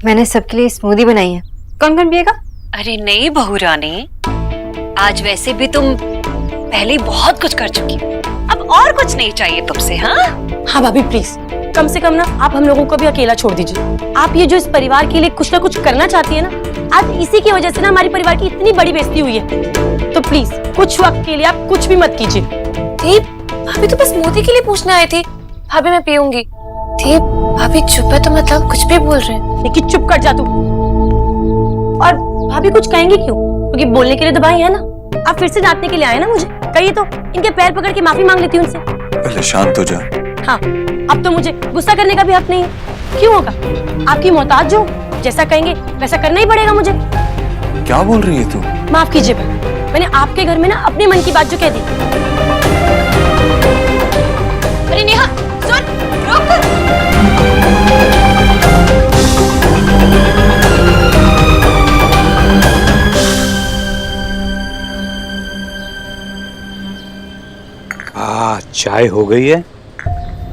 मैंने सबके लिए स्मूदी बनाई है, कौन कौन पिएगा? अरे नहीं बहू रानी, आज वैसे भी तुम पहले बहुत कुछ कर चुकी हो, अब और कुछ नहीं चाहिए तुमसे। हाँ हाँ भाभी प्लीज, कम से कम ना आप हम लोगों को भी अकेला छोड़ दीजिए। आप ये जो इस परिवार के लिए कुछ ना कुछ करना चाहती है ना, आज इसी की वजह से ना हमारे परिवार की इतनी बड़ी बेइज्जती हुई है। तो प्लीज कुछ वक्त के लिए आप कुछ भी मत कीजिए। दीप, भाभी तो बस मोदी के लिए पूछने आई थी। भाभी मैं पीऊंगी। दीप, भाभी चुप है तो मतलब कुछ भी बोल रहे हैं। लेकिन चुप कर जा तू। और भाभी कुछ कहेंगे क्यों? क्योंकि बोलने के लिए तो भाई है ना। आप फिर से डांटने के लिए आए ना मुझे, कहिए तो इनके पैर पकड़ के माफी मांग लेती हूँ उनसे। पहले शांत हो जा। हाँ, अब तो मुझे गुस्सा करने का भी हक नहीं है। क्यों होगा? आपकी मोहताज जो, जैसा कहेंगे वैसा करना ही पड़ेगा मुझे। क्या बोल रही है तू? माफ कीजिए भाई, मैंने आपके घर में ना अपने मन की बात जो कह दी। अरे नेहा सुन, रुक। चाय हो गई है,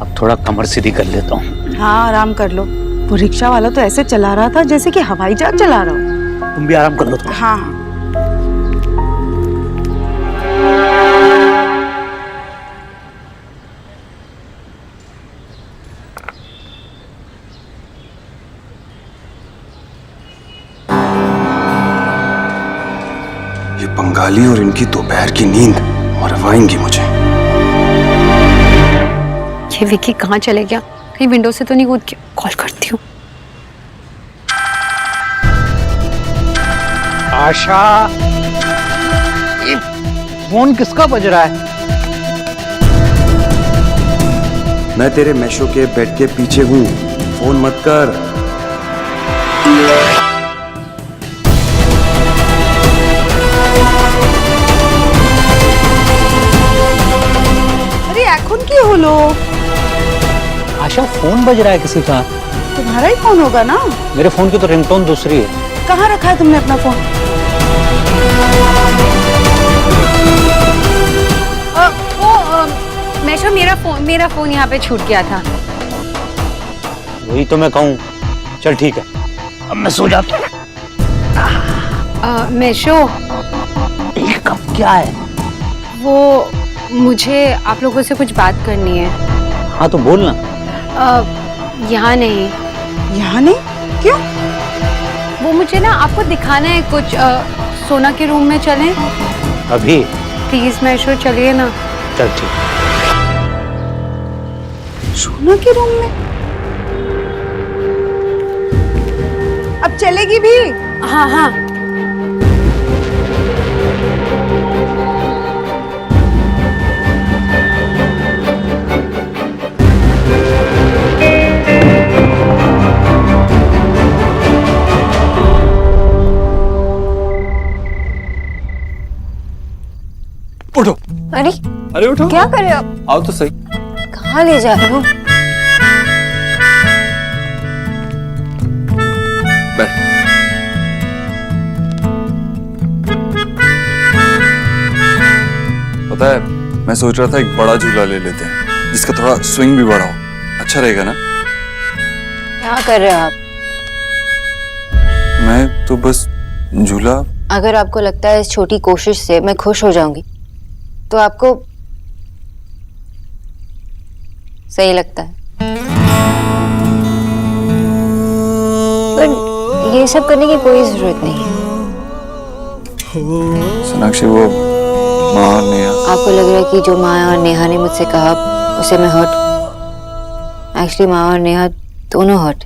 अब थोड़ा कमर सीधी कर लेता हूँ। हाँ आराम कर लो। वो रिक्शा वाला तो ऐसे चला रहा था जैसे कि हवाई जहाज चला रहा हो। तुम भी आराम कर लो थोड़ा। हाँ ये बंगाली और इनकी दोपहर की नींद मरवाएंगी मुझे। ये विकी कहाँ चले गया? कहीं विंडो से तो नहीं कूद गया? कॉल करती हूँ। आशा, ये फोन किसका बज रहा है? मैं तेरे मैशो के बेड के पीछे हूँ, फोन मत कर। अरे এখন কি হলো? आशा, फोन बज रहा है किसी का। तुम्हारा ही फोन होगा ना? मेरे फोन की तो रिंगटोन दूसरी है। कहाँ रखा है तुमने अपना फोन? मैशो, मेरा फोन यहाँ पे छूट गया था। वही तो मैं कहूँ। चल ठीक है, अब मैं सो जाता हूँ। मैशो, ये कब क्या है? वो मुझे आप लोगों से कुछ बात करनी है। हाँ तो बोल ना। यहाँ नहीं। यहाँ नहीं? क्यों? वो मुझे ना आपको दिखाना है कुछ। सोना के रूम में चलें? अभी? प्लीज मैशो, चलिए ना। चल ठीक। सोना के रूम में? अब चलेगी भी? हाँ हाँ। उठो। अरे अरे उठो। क्या कर रहे हो आप? आओ तो सही। कहाँ ले जा रहे हो? बैठ। पता है, मैं सोच रहा था एक बड़ा झूला ले लेते हैं जिसका थोड़ा स्विंग भी बड़ा हो। अच्छा रहेगा ना? क्या कर रहे हो आप? मैं तो बस झूला। अगर आपको लगता है इस छोटी कोशिश से मैं खुश हो जाऊंगी तो आपको सही लगता है, पर ये सब करने की कोई जरूरत नहीं है। सोनाक्षी, वो माँ और नेहा। आपको लग रहा है कि जो माँ और नेहा ने मुझसे कहा उसे मैं हर्ट। एक्चुअली माँ और नेहा दोनों हर्ट।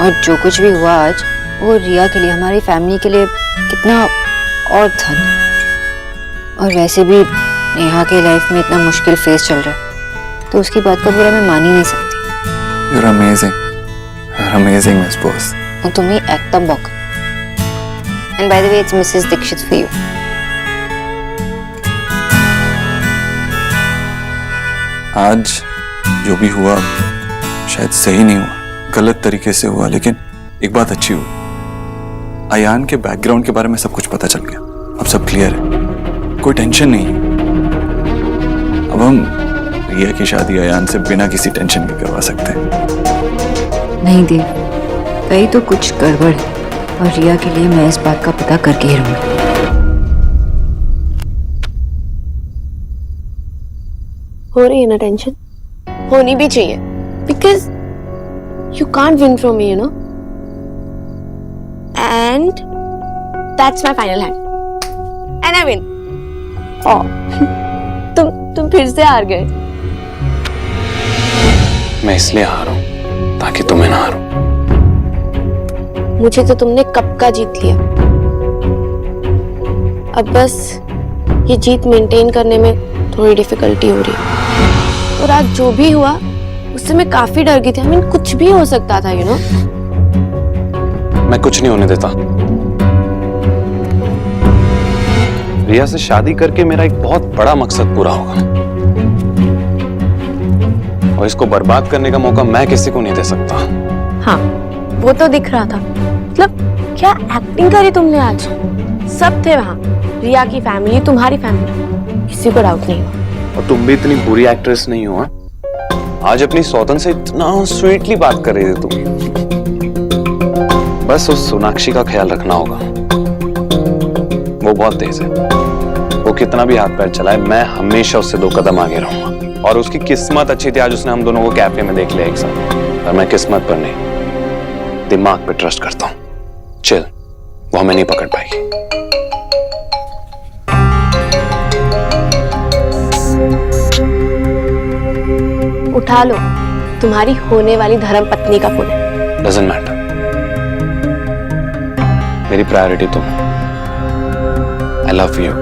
और जो कुछ भी हुआ आज, वो रिया के लिए, हमारी फैमिली के लिए कितना और धन। और वैसे भी नेहा के लाइफ में इतना मुश्किल फेस चल रहा है, तो उसकी बात का बुरा मैं मान ही नहीं सकती। You're amazing. You're amazing, Miss Boss. और तुम ही एकदम बॉक। And by the way, it's Mrs. Dixit for you. आज जो भी हुआ शायद सही नहीं हुआ, गलत तरीके से हुआ, लेकिन एक बात अच्छी हुई। अयान के बैकग्राउंड के बारे में सब कुछ पता चल गया। अब सब क्लियर है, कोई टेंशन नहीं है। अब हम रिया की शादी अयान से बिना किसी टेंशन के करवा सकते हैं। नहीं देव, कहीं तो कुछ गड़बड़ है और रिया के लिए मैं इस बात का पता करके ही रहूंगी। हो रही है ना टेंशन, होनी भी चाहिए, because you can't win from me, you know, and that's my final hand and I win. तुम फिर से हार गए। मैं इसलिए हारा हूं ताकि तुम्हें ना हारूं। मुझे तो तुमने कब का जीत लिया, अब बस ये जीत मेंटेन करने में थोड़ी डिफिकल्टी हो रही है। और आज जो भी हुआ उससे मैं काफी डर गई थी। आई मीन कुछ भी हो सकता था, यू नो। मैं कुछ नहीं होने देता। रिया से शादी करके मेरा एक बहुत बड़ा मकसद पूरा होगा और इसको बर्बाद करने का मौका मैं किसी को नहीं दे सकता। हाँ, वो तो दिख रहा था। मतलब क्या एक्टिंग करी तुमने आज, सब थे वहाँ, रिया की फैमिली, तुम्हारी फैमिली, किसी को डाउट नहीं हुआ। और तुम भी इतनी बुरी एक्ट्रेस नहीं हो। आज अपनी सौतन से इतना स्वीटली बात कर रही थी तुम। बस उस सोनाक्षी का ख्याल रखना होगा, वो बहुत तेज है। वो कितना भी हाथ पैर चलाए, मैं हमेशा उससे 2 कदम आगे रहूंगा। और उसकी किस्मत अच्छी थी, आज उसने हम दोनों को कैफे में देख लिया एक साथ। और मैं किस्मत पर नहीं, दिमाग पे ट्रस्ट करता हूँ। चिल, वो हमें नहीं पकड़ पाएगी। उठा लो, तुम्हारी होने वाली धर्म पत्नी का फोन। Doesn't matter. मेरी प्रायोरिटी तुम। I love you.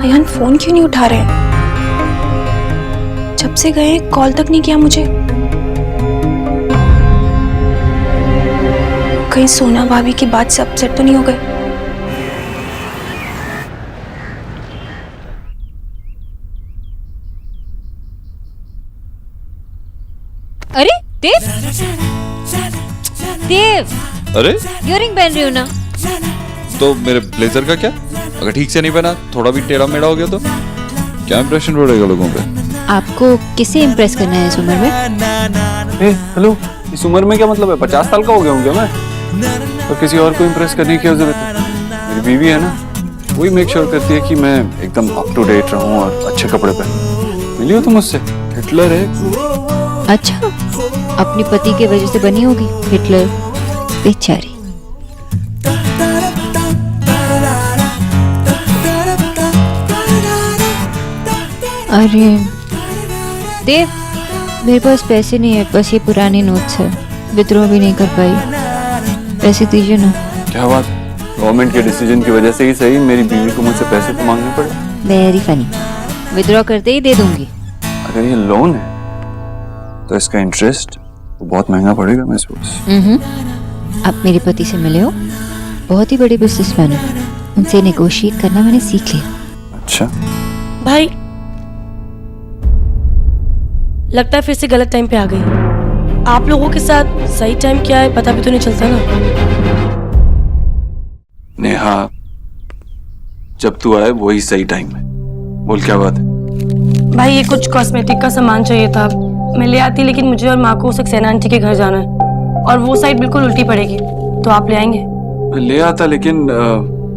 Ayaan phone क्यों नहीं उठा रहे? जब से गए कॉल तक नहीं किया मुझे। कहीं सोना भाभी की बात से अपसेट तो नहीं हो गए? अरे देव, देव, अरे इयररिंग पहन रही हो ना? तो मेरे ब्लेजर का क्या? अगर ठीक से नहीं बना, थोड़ा भी टेढ़ा मेढ़ा हो गया तो क्या इंप्रेशन पड़ेगा लोगों पे? आपको किसे इम्प्रेस करना है इस उम्र में? हेलो, इस उम्र में क्या मतलब है? 50 साल का हो गया हूँ क्या मैं? तो किसी और को इम्प्रेस करने की क्या जरूरत है? मेरी बीवी है ना, वही मेक श्योर करती है कि मैं एकदम अप टू डेट रहूं और अच्छे कपड़े पहनूं। मिली हो तुम मुझसे? हिटलर है। अच्छा, अपनी पति के वजह से बनी होगी हिटलर, बेचारी। अरे देव, मेरे पास पैसे नहीं है, बस ये पुरानी नोट्स है, विड्रॉ भी नहीं कर पाई। पैसे दीजिए ना। क्या बात, गवर्नमेंट के डिसीजन की वजह से ही सही मेरी बीवी को मुझसे पैसे तो मांगने पड़े। वेरी फनी, विड्रॉ करते ही दे दूंगी। अगर ये लोन है तो इसका इंटरेस्ट तो बहुत महंगा पड़ेगा, मैं सोच। आप मेरे पति से मिले हो, बहुत ही बड़े बिजनेसमैन है, उनसे नेगोशिएट करना मैंने सीख लिया। अच्छा, भाई लगता है फिर से गलत टाइम पे आ गई। आप लोगों के साथ सही टाइम क्या है पता भी तो नहीं चलता ना। नेहा, जब तू आए वही सही टाइम है। बोल क्या बात है? भाई ये कुछ कॉस्मेटिक का सामान चाहिए था, मैं ले आती, लेकिन मुझे और माँ को सक्सेना आंटी के घर जाना है और वो साइड बिल्कुल उल्टी पड़ेगी, तो आप ले आएंगे? मैं ले आता, लेकिन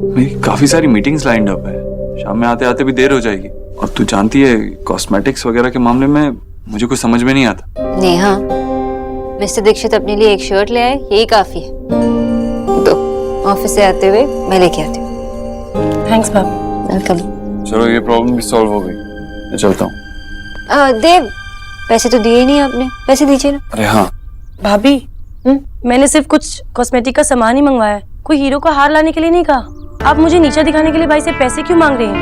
मेरी काफी सारी मीटिंग्स लाइंड अप है, शाम में आते आते भी देर हो जाएगी। और तू जानती है कॉस्मेटिक्स वगैरह के मामले में मुझे कुछ समझ में नहीं आता। नेहा, मिस्टर दीक्षित अपने लिए एक शर्ट ले आए, यही काफी है। तो ऑफिस से आते हुए मैं लेके आती हूँ। थैंक्स भाभी। वेलकम। चलो, ये प्रॉब्लम भी सॉल्व हो गई, मैं चलता हूँ। देव, पैसे तो दिए ही नहीं आपने, पैसे दीजिए ना। अरे हाँ भाभी, मैंने सिर्फ कुछ कॉस्मेटिक का सामान ही मंगवाया है, कोई हीरो का हार लाने के लिए नहीं कहा। आप मुझे नीचा दिखाने के लिए भाई से पैसे क्यों मांग रहे हैं?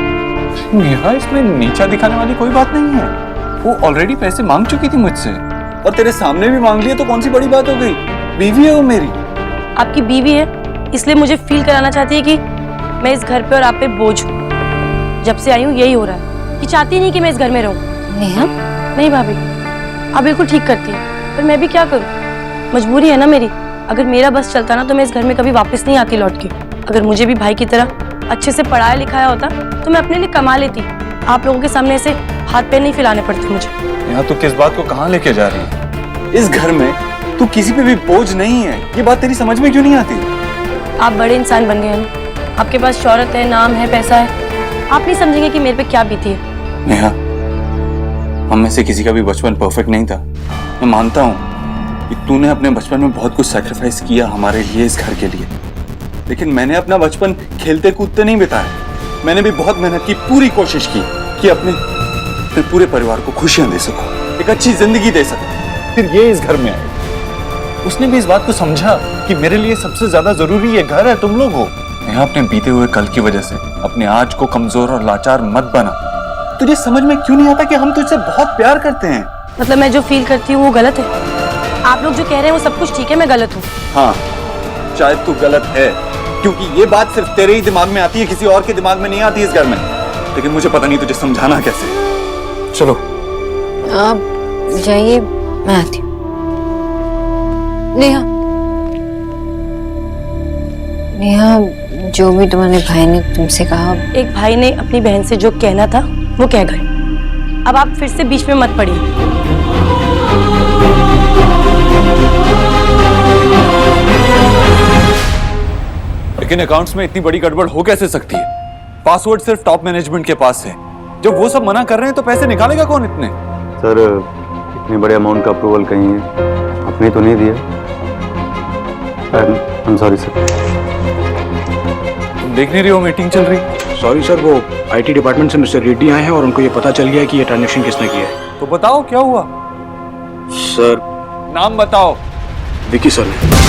नेहा, इसमें नीचा दिखाने वाली कोई बात नहीं है। वो ऑलरेडी पैसे मांग चुकी थी मुझसे और तेरे सामने भी मांग लिए, तो कौन सी बड़ी बात हो गई? बीवी है वो मेरी। आपकी बीवी है इसलिए मुझे फील कराना चाहती है कि मैं इस घर पे और आप पे बोझ हूँ। जब से आई हूँ यही हो रहा है कि चाहती नहीं कि मैं इस घर में रहूँ। नेहा, नहीं भाभी, आप बिल्कुल ठीक करती है, पर मैं भी क्या करूँ, मजबूरी है ना मेरी। अगर मेरा बस चलता ना तो मैं इस घर में कभी वापस नहीं आती लौट के। अगर मुझे भी भाई की तरह अच्छे से पढ़ाया लिखाया होता तो मैं अपने लिए कमा लेती। आप लोगों के सामने ऐसे हाथ पैर नहीं फैलाने पड़ते मुझे। यहाँ तू किस बात को कहाँ लेके जा रही है? इस घर में तू तू किसी पे भी बोझ नहीं है, ये बात तेरी समझ में क्यों नहीं आती? आप बड़े इंसान बन गए हैं ना, आपके पास शौहरत है, नाम है, पैसा है, आप नहीं समझेंगे कि मेरे पे क्या बीती है। नेहा, हम में से किसी का भी बचपन परफेक्ट नहीं था। मैं मानता हूँ कि तूने अपने बचपन में बहुत कुछ सैक्रिफाइस किया हमारे लिए, इस घर के लिए, लेकिन मैंने अपना बचपन खेलते कूदते नहीं बिताया। मैंने भी बहुत मेहनत की, पूरी कोशिश की कि अपने पूरे परिवार को खुशियां दे सकूं, एक अच्छी जिंदगी दे सकूं। फिर ये इस घर में आए, उसने भी इस बात को समझा कि मेरे लिए सबसे ज्यादा जरूरी ये घर है, तुम लोग हो। नेहा, अपने बीते हुए कल की वजह से अपने आज को कमजोर और लाचार मत बना। तुझे समझ में क्यों नहीं आता कि हम तुझसे बहुत प्यार करते हैं? मतलब मैं जो फील करती हूँ वो गलत है? आप लोग जो कह रहे हैं वो सब कुछ ठीक है, मैं गलत हूँ? हाँ, शायद तू गलत है, क्योंकि ये बात सिर्फ तेरे ही दिमाग में आती है, किसी और के दिमाग में नहीं आती इस घर में। लेकिन मुझे पता नहीं तुझे समझाना कैसे। चलो आप जाइए, मैं आती हूँ। नेहा, नेहा, जो भी तुम्हारे भाई ने तुमसे कहा। एक भाई ने अपनी बहन से जो कहना था वो कह गए, अब आप फिर से बीच में मत पड़िए। लेकिन अकाउंट्स में इतनी बड़ी गड़बड़ हो कैसे सकती है? पासवर्ड सिर्फ टॉप मैनेजमेंट के पास है। जब वो सब मना कर रहे हैं तो पैसे निकालेगा कौन इतने? सर, इतने बड़े अमाउंट का अप्रूवल कहीं है, आपने तो नहीं दिया। I am sorry sir. तुम देख नहीं रही हो मीटिंग चल रही? सॉरी सर, वो आईटी डिपार्टमेंट से मिस्टर रेड्डी आए हैं और उनको ये पता चल गया है कि ये ट्रांजैक्शन किसने किया है। तो बताओ क्या हुआ? सर, नाम बताओ। विकी सर ने।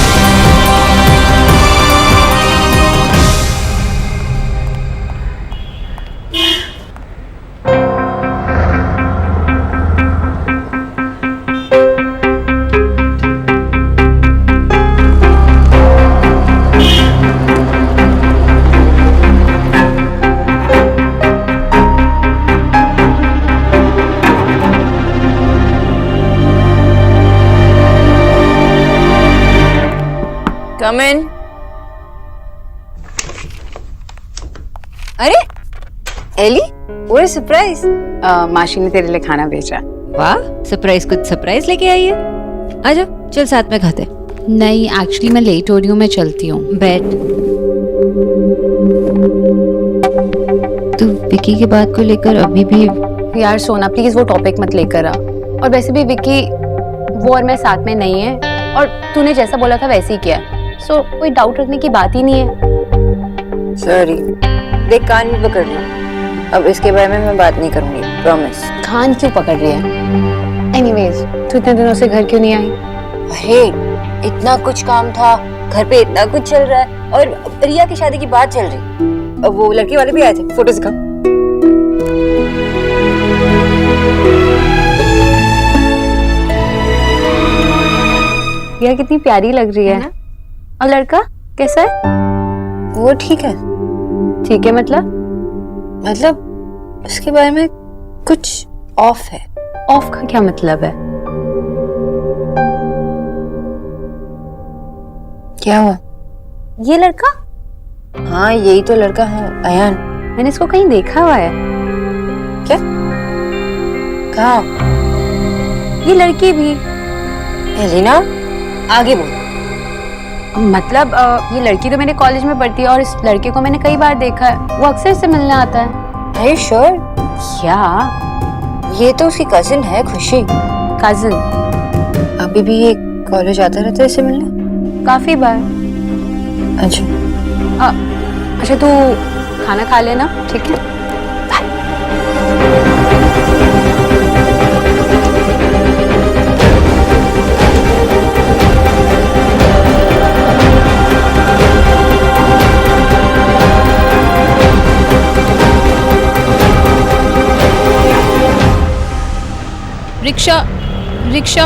Come in. अरे एली, what a surprise! माशी ने तेरे लिए खाना भेजा। वाह, सरप्राइज कुछ सरप्राइज लेके आई है। आजा, चल साथ में खाते। नहीं, एक्चुअली मैं लेट हो रही हूँ, मैं चलती हूँ। बैठ। तू विकी की बात को लेकर अभी भी? यार सोना, प्लीज वो टॉपिक मत लेकर आ। और वैसे भी विकी वो और मैं साथ में नहीं है, और तूने जैसा बोला था वैसे ही किया। सो कोई डाउट रखने की बात ही नहीं है। सॉरी, देख कान भी पकड़ रही। अब इसके बारे में मैं बात नहीं करूंगी, प्रॉमिस। खान क्यों पकड़ रही है? एनीवेज, तू इतने दिनों से घर क्यों नहीं आई? अरे इतना कुछ काम था, घर पे इतना कुछ चल रहा है, और रिया की शादी की बात चल रही। अब वो लड़के वाले भी आए थे, फोटोज का। रिया कितनी प्यारी लग रही है। और लड़का कैसा है? वो ठीक है। ठीक है मतलब उसके बारे में कुछ ऑफ है। ऑफ का क्या मतलब है? क्या हुआ? ये लड़का? हाँ, यही तो लड़का है, अयान। मैंने इसको कहीं देखा हुआ है। क्या? कहाँ? ये लड़की भी। एलिना, आगे बोल। मतलब ये लड़की तो मेरे कॉलेज में पढ़ती है, और इस लड़के को मैंने कई बार देखा है। वो अक्सर से मिलने आता है। Are you sure? क्या? ये तो उसकी कजिन है, खुशी। कजिन? अभी भी ये कॉलेज आता रहता है इसे मिलने? काफी बार। अच्छा। अच्छा, तू खाना खा लेना, ठीक है? Rickshaw, rickshaw.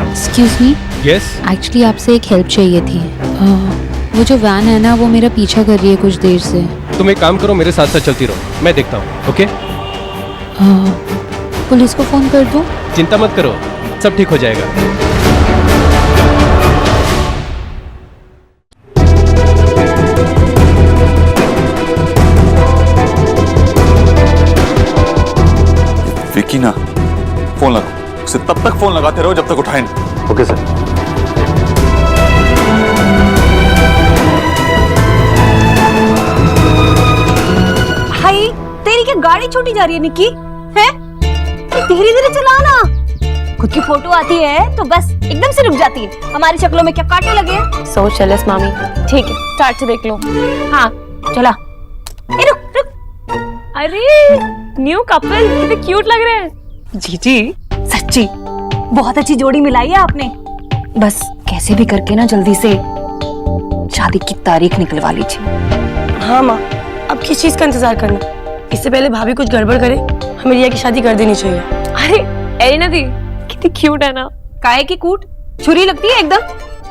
Excuse me. Yes. Actually आपसे एक हेल्प चाहिए थी। वो जो वैन है ना, वो मेरा पीछा कर रही है कुछ देर से। तुम एक काम करो, मेरे साथ साथ चलती रहो, मैं देखता हूँ। ओके? पुलिस को फोन कर दूं? चिंता मत करो, सब ठीक हो जाएगा। एलिना, फोन लगाओ उसे, तब तक फोन लगाते रहो जब तक उठाए नहीं। Okay sir. भाई तेरी क्या गाड़ी छोटी जा रही है निक्की? है धीरे धीरे चला ना, खुद की फोटो आती है तो बस एकदम से रुक जाती है। हमारी शक्लों में क्या कांटे लगे हैं? सो चलस मामी। ठीक है स्टार्ट से देख लो। हाँ चला। ए, रुक रुक। अरे न्यू कपल कितने क्यूट लग रहे हैं। जीजी सच्ची बहुत अच्छी जोड़ी मिलाई है आपने। बस कैसे भी करके ना जल्दी से शादी की तारीख निकलवा लीजिए। हाँ माँ, अब किस चीज का इंतजार करना? इससे पहले भाभी कुछ गड़बड़ करे, हमें रिया की शादी कर देनी चाहिए। अरे एलिना दी कितनी क्यूट है ना। काहे की कूट, छुरी लगती है एकदम।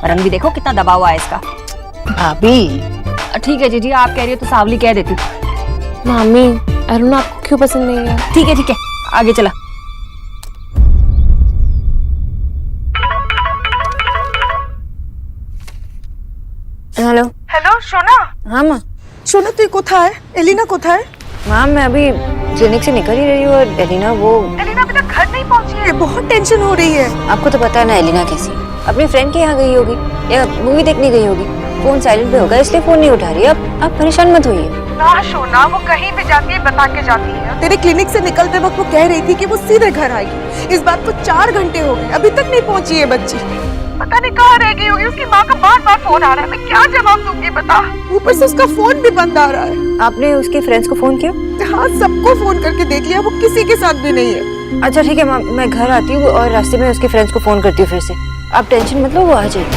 रंग भी देखो कितना दबा हुआ है इसका। भाभी ठीक है जीजी, आप कह रही हो तो सावली कह देती। मामी अरुण आपको क्यों पसंद नहीं है? ठीक है आगे चला। हेलो। हेलो सोना। हाँ माँ। सोना তুই কোথায়? এলিনা কোথায়? मैम मैं अभी क्लिनिक से निकल ही रही हूँ और एलिना एलिना अभी तक घर नहीं पहुंची है, बहुत टेंशन हो रही है। आपको तो पता है ना एलिना कैसी, अपनी फ्रेंड के यहाँ गई होगी या मूवी देखने गई होगी। फोन साइलेंट पे होगा इसलिए फोन नहीं उठा रही। अब आप परेशान मत होइए। ना सोना, वो कहीं भी जाती है बता के जाती है। तेरे क्लिनिक से निकलते वक्त वो कह रही थी कि वो सीधे घर आएगी। इस बात को 4 घंटे हो गए, अभी तक नहीं पहुंची है बच्ची। पता नहीं कहाँ रह गई होगी। उसकी माँ का बार-बार फोन आ रहा है, मैं क्या जवाब दूंगी बता। ऊपर से उसका फोन भी बंद आ रहा है। आपने उसके फ्रेंड्स को फोन किया? हाँ सबको फोन करके देख लिया, वो किसी के साथ भी नहीं है। अच्छा ठीक है माँ, मैं घर आती हूँ और रास्ते में उसके फ्रेंड्स को फोन करती हूँ फिर से। आप टेंशन मत लो, वो आ जाएगी।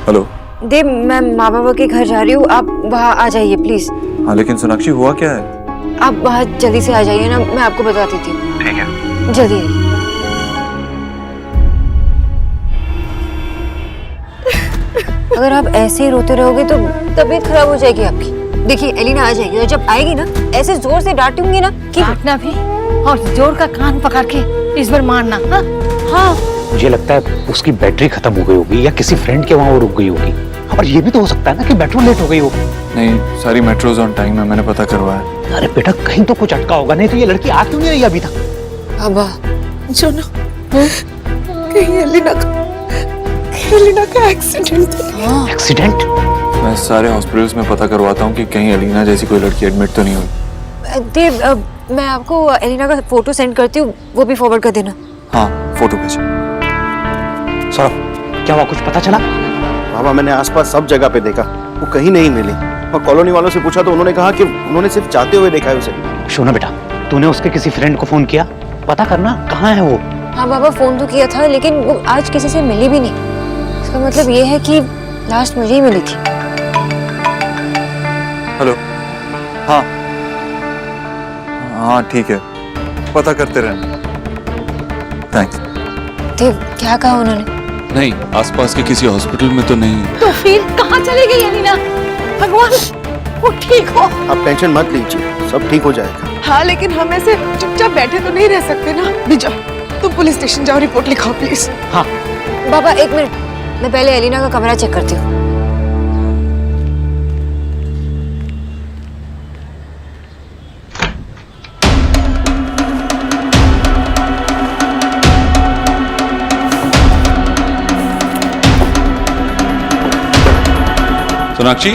हेलो देव, मैं माँ बाबा के घर जा रही हूँ, आप वहाँ आ जाइए प्लीज। हाँ लेकिन सोनाक्षी हुआ क्या है? आप वहाँ जल्दी से आ जाइए ना, मैं आपको बताती थी। ठीक है जल्दी आइए। अगर आप ऐसे ही रोते रहोगे तो तबीयत खराब हो जाएगी आपकी। देखिए एलिना आ जाएगी और जब आएगी ना ऐसे जोर से डांटूंगी ना कि डांटना भी और जोर का कान पकड़ के इस बार मारना। हाँ मुझे लगता है उसकी बैटरी खत्म हो गई होगी या किसी फ्रेंड के वहाँ वो रुक गई होगी। और ये भी तो हो सकता है ना कि मेट्रो लेट हो गई हो। नहीं, सारी मेट्रोज ऑन टाइम है, मैंने पता करवाया। अरे बेटा कहीं तो कुछ अटका होगा, नहीं तो ये लड़की आ क्यों नहीं रही अभी तक? अब्बा सोना, कहीं एलिना का एक्सीडेंट। एक्सीडेंट? मैं सारे हॉस्पिटल्स में पता करवाता हूँ कि कहीं एलिना जैसी कोई लड़की एडमिट तो नहीं हुई। देव, मैं आपको एलिना का फोटो सेंड करती हूँ, वो भी फॉरवर्ड कर देना। हाँ फोटो भेजो। सौरभ क्या हुआ, कुछ पता चला? बाबा मैंने आसपास सब जगह पे देखा, वो कहीं नहीं मिली। और कॉलोनी वालों से पूछा तो उन्होंने कहा कि उन्होंने सिर्फ चाहते हुए देखा है उसे। सोना बेटा, तूने उसके किसी फ्रेंड को फोन किया? पता करना कहाँ है वो। हाँ बाबा, फोन तो किया था लेकिन वो आज किसी से मिली भी नहीं। इसका मतलब ये है कि लास्ट मुझे ही मिली थी। हेलो। हाँ हाँ ठीक है, पता करते रहना। थैंक्स। देव, क्या कहा उन्होंने? नहीं, आसपास के किसी हॉस्पिटल में तो नहीं है। तो फिर कहाँ चली गई एलिना? भगवान वो ठीक हो। आप टेंशन मत लीजिए, सब ठीक हो जाएगा। हाँ लेकिन हम ऐसे चुपचाप बैठे तो नहीं रह सकते ना। भी जाओ, तुम पुलिस स्टेशन जाओ, रिपोर्ट लिखाओ प्लीज। हाँ बाबा एक मिनट, मैं पहले एलिना का कमरा चेक करती हूँ। सोनाक्षी,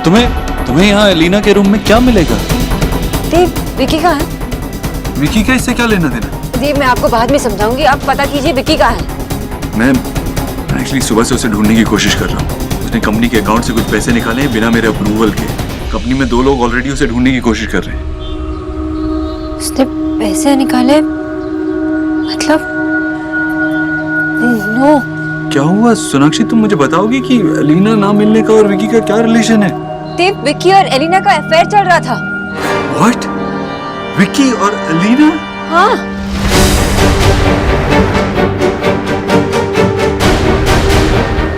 तुम्हें यहाँ एलिना के रूम में क्या मिलेगा? देव, विकी कहाँ है? विकी का इससे क्या लेना देना? देव, मैं आपको बाद में समझाऊंगी, आप पता कीजिए विकी कहाँ है। मैं एक्चुअली सुबह से उसे ढूंढने की कोशिश कर रहा हूँ। उसने कंपनी के अकाउंट से कुछ पैसे निकाले हैं बिना मेरे अप्रूवल के। कंपनी में 2 लोग ऑलरेडी उसे ढूंढने की कोशिश कर रहे हैं। उसने पैसे निकाले मतलब? नो। क्या हुआ सोनाक्षी, तुम मुझे बताओगी कि एलिना ना मिलने का और विकी का क्या रिलेशन है? देव, विकी और एलिना का अफेयर चल रहा था। व्हाट? विकी और एलिना? हाँ।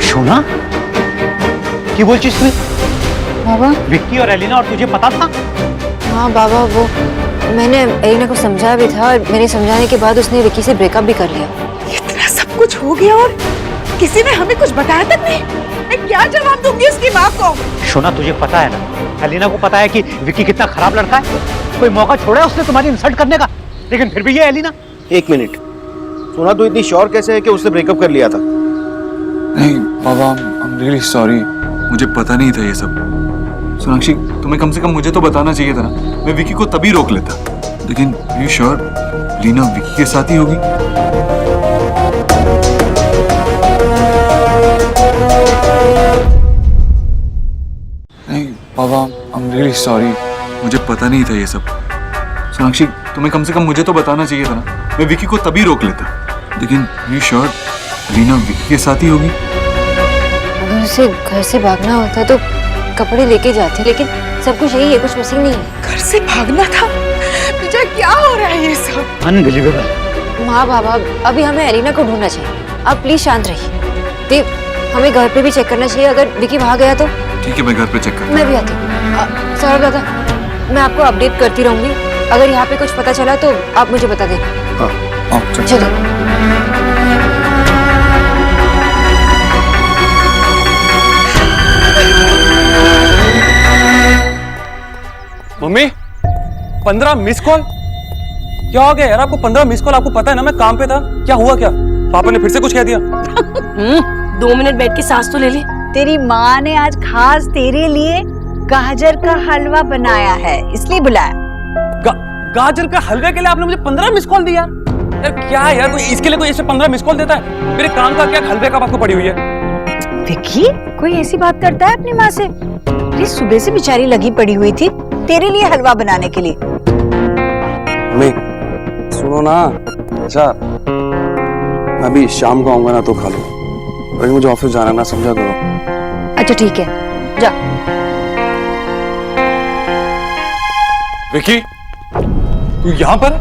सोना, क्या बोल चीज? बाबा? विक्की और एलिना, और तुझे पता था? हाँ बाबा, वो मैंने एलिना को समझाया भी था और मेरे समझाने के बाद उसने विकी से ब्रेकअप भी कर लिया। इतना सब कुछ हो गया और किसी ने हमें कुछ बताया तक नहीं। मैं क्या जवाब दूंगी उसकी माँ को? सोना, तुझे पता है ना, एलिना को पता है कि विकी कितना खराब लड़का है। कोई मौका छोड़ा है उसने तुम्हारी इंसल्ट करने का, लेकिन फिर भी ये एलिना। एक मिनट, सोना तू इतनी श्योर कैसे है कि उसने ब्रेकअप कर लिया था? नहीं बाबा, आई एम रियली सॉरी, मुझे पता नहीं था ये सब। सोनाक्षी, तुम्हें कम से कम मुझे तो बताना चाहिए था ना, मैं विकी को तभी रोक लेता। लेकिन यू श्योर लीना विकी के साथ ही होगी? नहीं बाबा, आई एम रियली सॉरी, मुझे पता नहीं था ये सब। सोनाक्षी, तुम्हें कम से कम मुझे तो बताना चाहिए था ना, मैं विकी को तभी रोक लेता। लेकिन यू श्योर लीना विकी के साथ ही होगी? अगर उसे घर से भागना होता तो कपड़े लेके जाती, लेकिन सब कुछ यही है, कुछ मिसिंग नहीं है। घर से भागना था? विजय, क्या हो रहा है ये सब? अनबिलीवेबल। माँ बाबा, अभी हमें एलिना को ढूंढना चाहिए। आप प्लीज शांत रहिए। देव, हमें घर पे भी चेक करना चाहिए, अगर विकी भाग गया तो। ठीक है, मैं घर पे चेक करता हूँ। मैं भी आती हूँ। सौरभ दादा, मैं आपको अपडेट करती रहूंगी, अगर यहाँ पे कुछ पता चला तो आप मुझे बता देना। हाँ, चलो। Mummy, 15 miss call? क्या हो गया यार आपको? 15 मिस कॉल? आपको पता है ना मैं काम पे था। क्या हुआ? क्या पापा ने फिर से कुछ कह दिया? 2 मिनट बैठ के सांस तो ले ले। तेरी माँ ने आज खास तेरे लिए गाजर का हलवा बनाया है, इसलिए बुलाया। गाजर का हलवे के लिए आपने मुझे 15 मिस कॉल दिया? यार क्या है यार, कोई इसके लिए कोई ऐसे 15 मिस कॉल देता है? मेरे काम का क्या, हलवे का आपको पड़ी हुई है? विक्की, कोई ऐसी बात करता है अपनी माँ से? अरे सुबह से बेचारी लगी पड़ी हुई थी तेरे लिए हलवा बनाने के लिए। मम्मी सुनो ना, अच्छा मैं अभी शाम को आऊंगा ना तो खा लो, अभी मुझे ऑफिस जाना ना, समझा करो। अच्छा ठीक है, जा। विकी, तू यहाँ पर?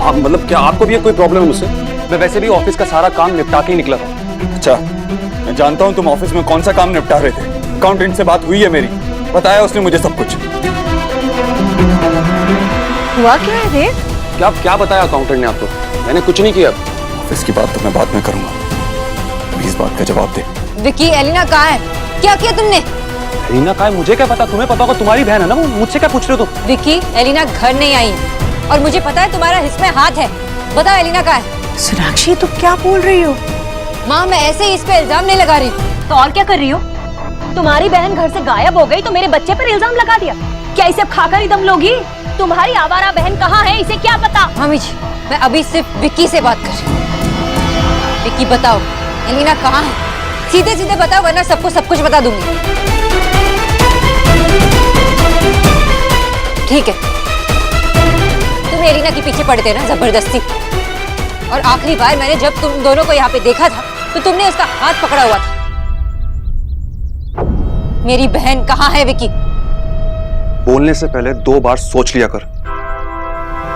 आप मतलब क्या आपको भी कोई प्रॉब्लम है मुझसे? मैं वैसे भी ऑफिस का सारा काम निपटा के ही निकला था। अच्छा, मैं जानता हूँ तुम ऑफिस में कौन सा काम निपटा रहे थे। अकाउंटेंट से बात हुई है मेरी, बताया उसने मुझे सब कुछ। हुआ क्या है देव? क्या बताया अकाउंटेंट ने आपको? मैंने कुछ नहीं किया। ऑफिस की बात तो मैं बाद में करूंगा, अभी इस बात का जवाब दे। विकी, एलिना कहाँ है? क्या किया तुमने? एलिना कहाँ है मुझे क्या पता, तुम्हें पता होगा, तुम्हारी बहन है ना वो, मुझसे क्या पूछ रहे हो तुम? विकी, एलिना घर नहीं आई और मुझे पता है तुम्हारा इसमें हाथ है। बताओ एलिना कहाँ है? सोनाक्षी, तुम क्या बोल रही हो? माँ, मैं ऐसे ही इस पे इल्जाम नहीं लगा रही। तो और क्या कर रही हो? तुम्हारी बहन घर से गायब हो गई तो मेरे बच्चे पर इल्जाम लगा दिया। क्या इसे खाकर ही दम लोगी? तुम्हारी आवारा बहन कहाँ है, इसे क्या पता? मम्मी जी, मैं अभी सिर्फ विक्की से बात कर रही हूँ। विक्की बताओ, एलिना कहाँ है? सीधे सीधे बताओ, वरना सबको सब कुछ बता दूंगी। ठीक है, तुम एलिना के पीछे पड़े थे ना जबरदस्ती, और आखिरी बार मैंने जब तुम दोनों को यहाँ पे देखा था तो तुमने उसका हाथ पकड़ा हुआ था। मेरी बहन कहाँ है विक्की? बोलने से पहले 2 बार सोच लिया कर।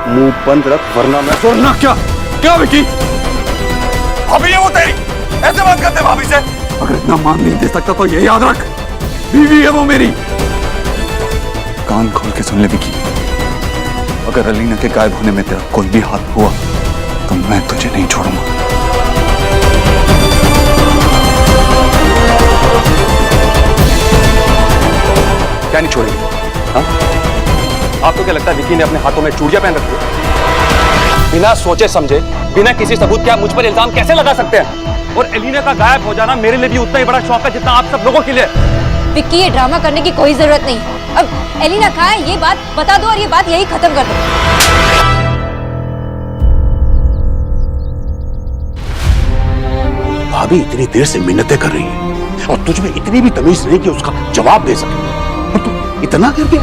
मुंह बंद रख वरना मैं। वरना क्या? क्या विकी? अभी ये वो तेरी ऐसे बात करते भाभी से? अगर इतना मान नहीं दे सकता तो ये याद रख, बीवी है वो मेरी। कान खोल के सुन ले विकी, अगर अलीना के गायब होने में तेरा कोई भी हाथ हुआ तो मैं तुझे नहीं छोड़ूंगा। क्या नहीं छोड़ेंगे? हाँ? आपको क्या लगता है विकी ने अपने हाथों में चूड़ियां पहन रखी है? बिना सोचे समझे, बिना किसी सबूत के आप मुझ पर इल्जाम कैसे लगा सकते हैं? और एलिना का गायब हो जाना मेरे लिए भी उतना ही बड़ा शौक है जितना आप सब लोगों के लिए। विक्की, ये ड्रामा करने की कोई जरूरत नहीं। अब एलिना कहाँ है ये बात बता दो और ये बात यही खत्म कर दो। भाभी इतनी देर से मिन्नतें कर रही है और तुझ में इतनी भी तमीज नहीं कि उसका जवाब दे सके, और तू इतना कर गया।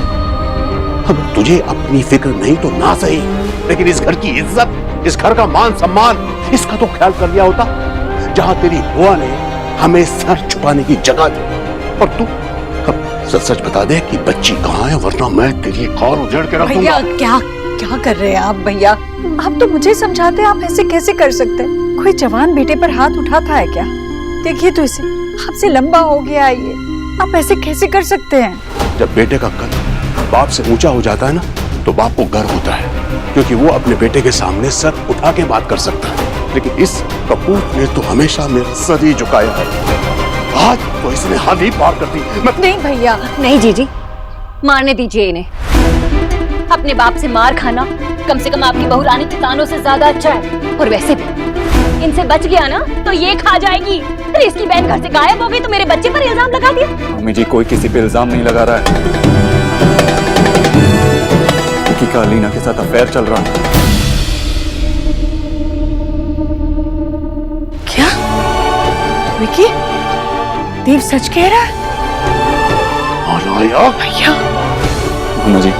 अब तुझे अपनी फिक्र नहीं तो ना सही, लेकिन इस घर की इज्जत, इस घर का मान सम्मान, इसका तो ख्याल कर लिया होता। जहां तेरी बुआ ने हमें सर छुपाने की जगह दी, और तू अब सच सच बता दे कि बच्ची कहाँ है, वरना मैं तेरी कार उजड़ के रखूंगा। भैया, क्या कर रहे हैं आप? भैया, आप तो मुझे समझाते, आप ऐसे कैसे कर सकते? कोई जवान बेटे पर हाथ उठाता है क्या? देखिए तो इसे, आपसे लंबा हो गया है ये, आप ऐसे कैसे कर सकते हैं? जब बेटे का कद बाप से ऊंचा हो जाता है ना, तो बाप को गर्व होता है, क्योंकि वो अपने बेटे के सामने सर उठा के बात कर सकता है। लेकिन इस कपूत ने तो हमेशा मेरा सर ही झुकाया है। आज तो इसने हद ही पार कर दी। नहीं भैया, नहीं जीजी, मारने दीजिए इन्हें। अपने बाप से मार खाना कम से कम आपकी बहू रानी के तानों से ज्यादा अच्छा है। और वैसे भी इनसे बच गया ना तो ये खा जाएगी। अरे इसकी बहन घर से गायब हो गई तो मेरे बच्चे पर इल्जाम लगा दिया। मम्मी जी, कोई किसी पे इल्जाम नहीं लगा रहा है। विकी का अलीना के साथ अफेयर चल रहा है। क्या विकी? देव सच कह रहा है? भैया मम्मी जी,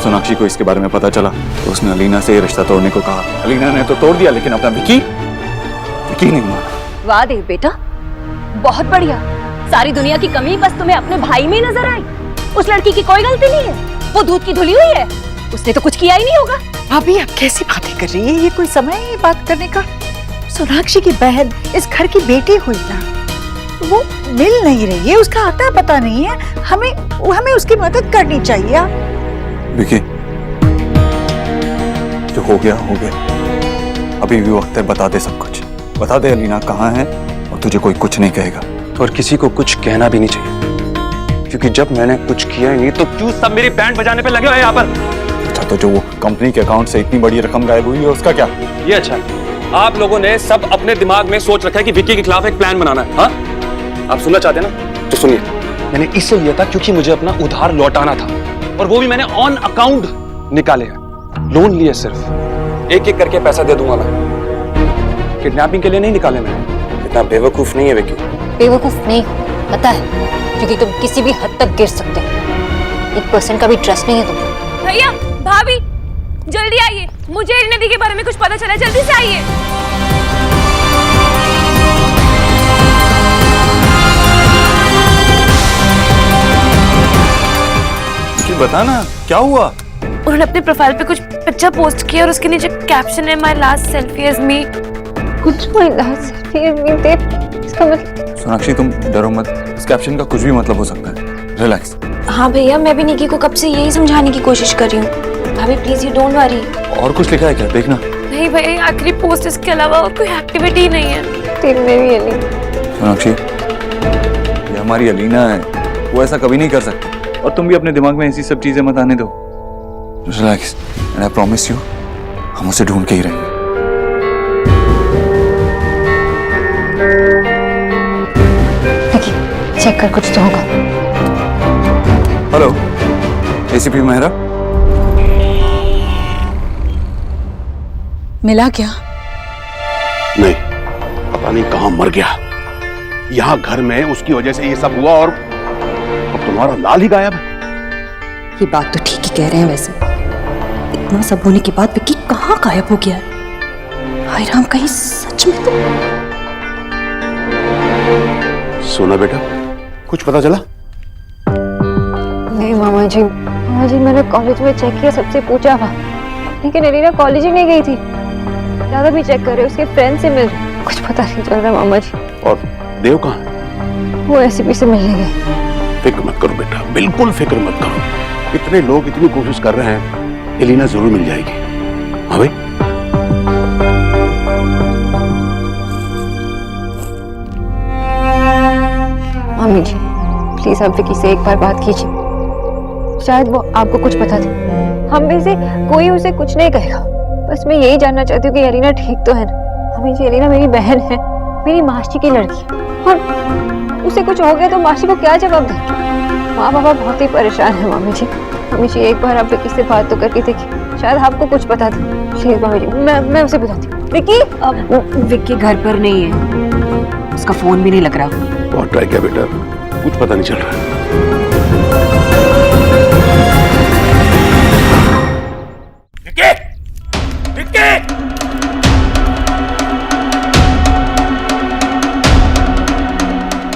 सोनाक्षी को इसके बारे में पता चला तो उसने अलीना से रिश्ता तोड़ने को कहा। अलीना ने तो तोड़ दिया, लेकिन अपना विकी नहीं माना। वाह देव बेटा, बहुत बढ़िया। सारी दुनिया की कमी बस तुम्हें अपने भाई में नजर आई। उस लड़की की कोई गलती नहीं है, वो दूध की धुली हुई है। उसने तो कुछ किया ही नहीं होगा। अभी आप कैसी बातें कर रही है? ये कोई समय है ये बात करने का? सोनाक्षी की बहन इस घर की बेटी हुई ना, वो मिल नहीं रही है, उसका आता पता नहीं है। हमें उसकी मदद करनी चाहिए। विकी, जो हो गया हो गया। अभी भी वक्त है, बता दे सब कुछ। बता दे अलीना कहाँ है, और तुझे कोई कुछ नहीं कहेगा। और किसी को कुछ कहना भी नहीं चाहिए, क्योंकि जब मैंने कुछ किया ही नहीं तो क्यों सब मेरी बैंड बजाने पे लगे हुए हैं यहाँ पर? अच्छा, तो जो वो कंपनी के अकाउंट से इतनी बड़ी रकम गायब हुई है उसका क्या? ये अच्छा, आप लोगों ने सब अपने दिमाग में सोच रखा है कि विक्की के खिलाफ एक प्लान बनाना है। हाँ, आप सुनना चाहते हैं ना तो सुनिए। मैंने इससे लिया था क्योंकि मुझे अपना उधार लौटाना था, और वो भी मैंने ऑन अकाउंट निकाले हैं। लोन लिए, सिर्फ एक एक करके पैसा दे दूंगा मैं। किडनैपिंग के लिए नहीं निकाले मैंने। इतना बेवकूफ नहीं है विक्की। बेवकूफ नहीं, पता है, क्योंकि तुम किसी भी हद तक गिर सकते हो। 1% का भी ट्रस्ट नहीं है तुम। भैया, भाभी, जल्दी आइए, मुझे नदी के बारे में कुछ पता चला, जल्दी से आइए। बता ना क्या हुआ? उन्होंने अपने प्रोफाइल पे कुछ पिक्चर पोस्ट किया और उसके नीचे कैप्शन है, माय लास्ट सेल्फी एज मी। कुछ माय लास्ट सेल्फी एज मी देव, इसका मतलब? सोनाक्षी, तुम डरो मत, इस कैप्शन का कुछ भी मतलब हो सकता है। रिलैक्स। हाँ भैया, मैं भी निकी को कब से यही समझाने की कोशिश कर रही हूँ। भाभी प्लीज, यू डोंट वरी। और कुछ लिखा है क्या? देखना। नहीं भैया, आखिरी पोस्ट, इसके अलावा और कोई एक्टिविटी नहीं है। तेरे में भी अली। सोनाक्षी, ये हमारी अलीना है, वो ऐसा कभी नहीं कर सकती। और तुम भी अपने दिमाग में ऐसी सब चीजें मत आने दो। Relax, and I promise you, हम उसे ढूंढ के ही रहेंगे। विकी, चेक कर, कुछ तो होगा। Hello, ACP Mehra. मिला क्या? नहीं, पता नहीं कहां मर गया। यहाँ घर में उसकी वजह से ये सब हुआ, और अब तुम्हारा लाल ही गायब है। ये बात तो ठीक ही कह रहे हैं। वैसे इतना सब होने के बाद विक्की कहाँ गायब हो गया है? हाय राम, कहीं सच में तो। सोना बेटा, कुछ पता चला? नहीं मामा जी, मैंने कॉलेज में चेक किया, सबसे पूछा हुआ, लेकिन अलीना कॉलेज ही नहीं गई थी। ज्यादा भी चेक कर रहे, उसके फ्रेंड से मिल, कुछ पता नहीं चल रहा मामा जी। और देव कहाँ है? वो एसीपी से मिलने गए। फिक्र मत करो बेटा, बिल्कुल फिक्र मत करो। इतने लोग इतनी कोशिश कर रहे हैं, एलिना जरूर मिल जाएगी। हाँ भाई। मम्मी जी, प्लीज आप विकी से एक बार बात कीजिए, शायद वो आपको कुछ बता दे। हम में से कोई उसे कुछ नहीं कहेगा। बस मैं यही जानना चाहती हूँ कि एलिना ठीक तो है ना। मम्मी जी, एलिना मेरी बहन है, मेरी मासी की लड़की, और उसे कुछ हो गया तो मासी को क्या जवाब देंगे? माँ बाबा बहुत ही परेशान है मम्मी जी। मम्मी जी, एक बार आप विकी से बात तो करके देखिए, शायद आपको कुछ बता दे। प्लीज मम्मी जी, मैं उसे बताती हूँ। विकी? विक्की घर पर नहीं है, उसका फोन भी नहीं लग रहा। बहुत ट्राई किया बेटा, कुछ पता नहीं चल रहा है।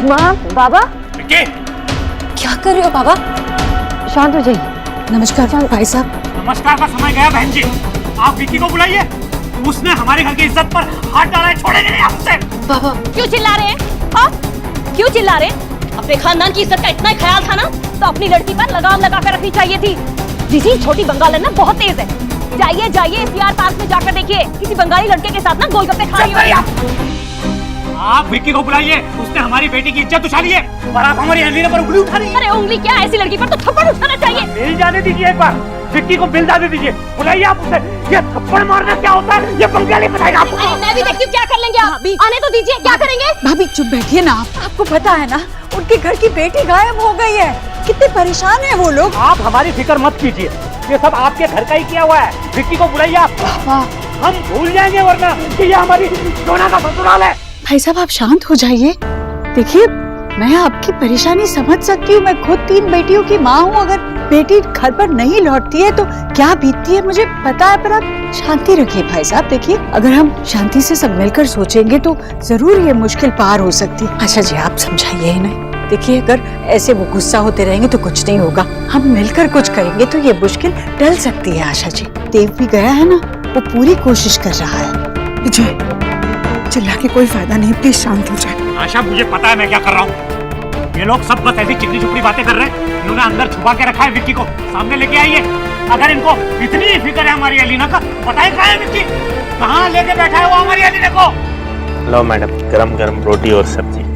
माँ, बाबा, क्या कर रहे हो बाबा? शांत हो जाइए। नमस्कार भाई साहब। नमस्कार का समय गया बहन जी, आप विक्की को बुलाइए। उसने हमारे घर की इज्जत पर हाथ डाला है, छोड़ेंगे नहीं आपसे। बाबा क्यों चिल्ला रहे हैं? हाँ, क्यों चिल्ला रहे हैं? अपने खानदान की इज्जत का इतना ही ख्याल था ना तो अपनी लड़की पर लगाम लगा कर रखनी चाहिए थी। दीदी, छोटी बंगालन ना बहुत तेज है। जाइए जाइए एफआर पार्क में जाकर देखिए, किसी बंगाली लड़के के साथ ना गोलगप्पे खा रही है। आप विक्की को बुलाइए, उसने हमारी बेटी की इज्जत उछाली है और आप हमारी एलिना पर उंगली उठा रही हैं। अरे उंगली क्या, ऐसी लड़की पर तो थप्पड़ उठाना चाहिए। मिल जाने दीजिए एक बार, विक्की को मिल जाने दीजिए, बुलाइए आप उसे। ये थप्पड़ मारना क्या होता है ये बंगाली बताएगा आपको। मैं भी देखती हूँ क्या कर लेंगे आप, आने तो दीजिए, क्या करेंगे। भाभी चुप बैठिए ना आप। आपको पता है ना उनके घर की बेटी गायब हो गई है, कितने परेशान है वो लोग। आप हमारी फिक्र मत कीजिए, ये सब आपके घर का ही किया हुआ है। विक्की को बुलाइए आप, हम भूल जाएंगे वरना कि ये हमारी सोना का ससुराल है। भाई साहब आप शांत हो जाइए। देखिए मैं आपकी परेशानी समझ सकती हूँ, मैं खुद 3 बेटियों की माँ हूँ। अगर बेटी घर पर नहीं लौटती है तो क्या बीतती है मुझे पता है, पर आप शांति रखिए भाई साहब। देखिए अगर हम शांति से सब मिलकर सोचेंगे तो जरूर ये मुश्किल पार हो सकती है। आशा जी आप समझाइए इन्हें। देखिए अगर ऐसे वो गुस्सा होते रहेंगे तो कुछ नहीं होगा, हम मिलकर कुछ करेंगे तो ये मुश्किल टल सकती है। आशा जी देव भी गया है ना, वो पूरी कोशिश कर रहा है। विजय चिल्ला के कोई फायदा नहीं, प्लीज शांत हो जाए। आशा मुझे पता है मैं क्या कर रहा हूँ, ये लोग सब बस ऐसी चिकनी चुपड़ी बातें कर रहे हैं। इन्होंने अंदर छुपा के रखा है विक्की को, सामने लेके आइए। अगर इनको इतनी ही फिक्र है हमारी एलिना का, बताइए कहाँ है विक्की, कहाँ लेके बैठा है वो हमारी एलिना को। लो मैडम गरम गरम रोटी और सब्जी।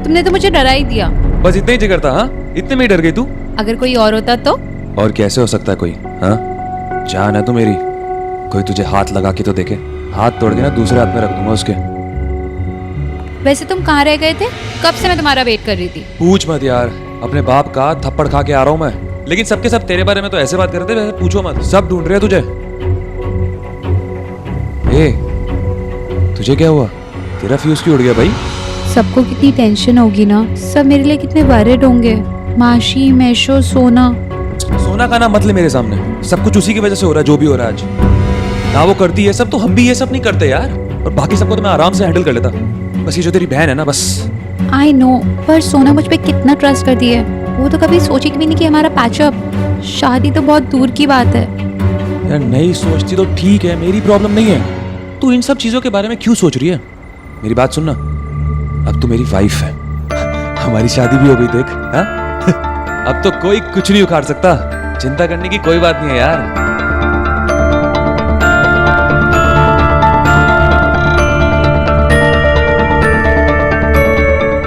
तुमने तो मुझे डरा ही दिया। बस इतना ही जिगर था? हाँ, इतने में ही डर गई तू? अगर कोई और होता तो? और कैसे हो सकता है कोई? हाँ, जान है तू मेरी, कोई तुझे हाथ लगा के तो देखे, हाथ तोड़ के ना दूसरे हाथ में रख दूंगा उसके। वैसे तुम कहाँ रह गए थे? कब से मैं तुम्हारा वेट कर रही थी। पूछ मत यार, अपने बाप का थप्पड़ खा के आ रहा हूँ मैं, लेकिन सबके सब तेरे बारे में तो ऐसे बात कर रहे थे, वैसे पूछो मत, सब ढूंढ रहे हैं तुझे। ए, तुझे क्या हुआ? तेरा फ्यूज क्यों उड़ गया भाई? सबको कितनी टेंशन होगी ना, सब मेरे लिए कितने वरिड होंगे। माशी, मैशो, सोना। सोना का ना मतलब मेरे सामने, सब कुछ उसी की वजह से हो रहा है जो भी हो रहा है आज। ना वो करती है सब तो हम भी ये सब नहीं करते यार, और बाकी सबको तो मैं आराम से हैंडल कर लेता। बस ये जो तेरी बहन है ना बस। आई नो, पर सोना मुझ पे कितना ट्रस्ट करती है, वो तो कभी सोची भी नहीं कि हमारा पैचअप। शादी तो बहुत दूर की बात है। यार नहीं सोचती तो ठीक है, मेरी प्रॉब्लम नहीं है, तू इन सब चीजों के बारे में क्यों सोच रही है? मेरी बात सुनना, अब तू मेरी वाइफ है, हमारी शादी भी हो गई देख। हाँ? अब तो कोई कुछ नहीं उखाड़ सकता, चिंता करने की कोई बात नहीं है यार।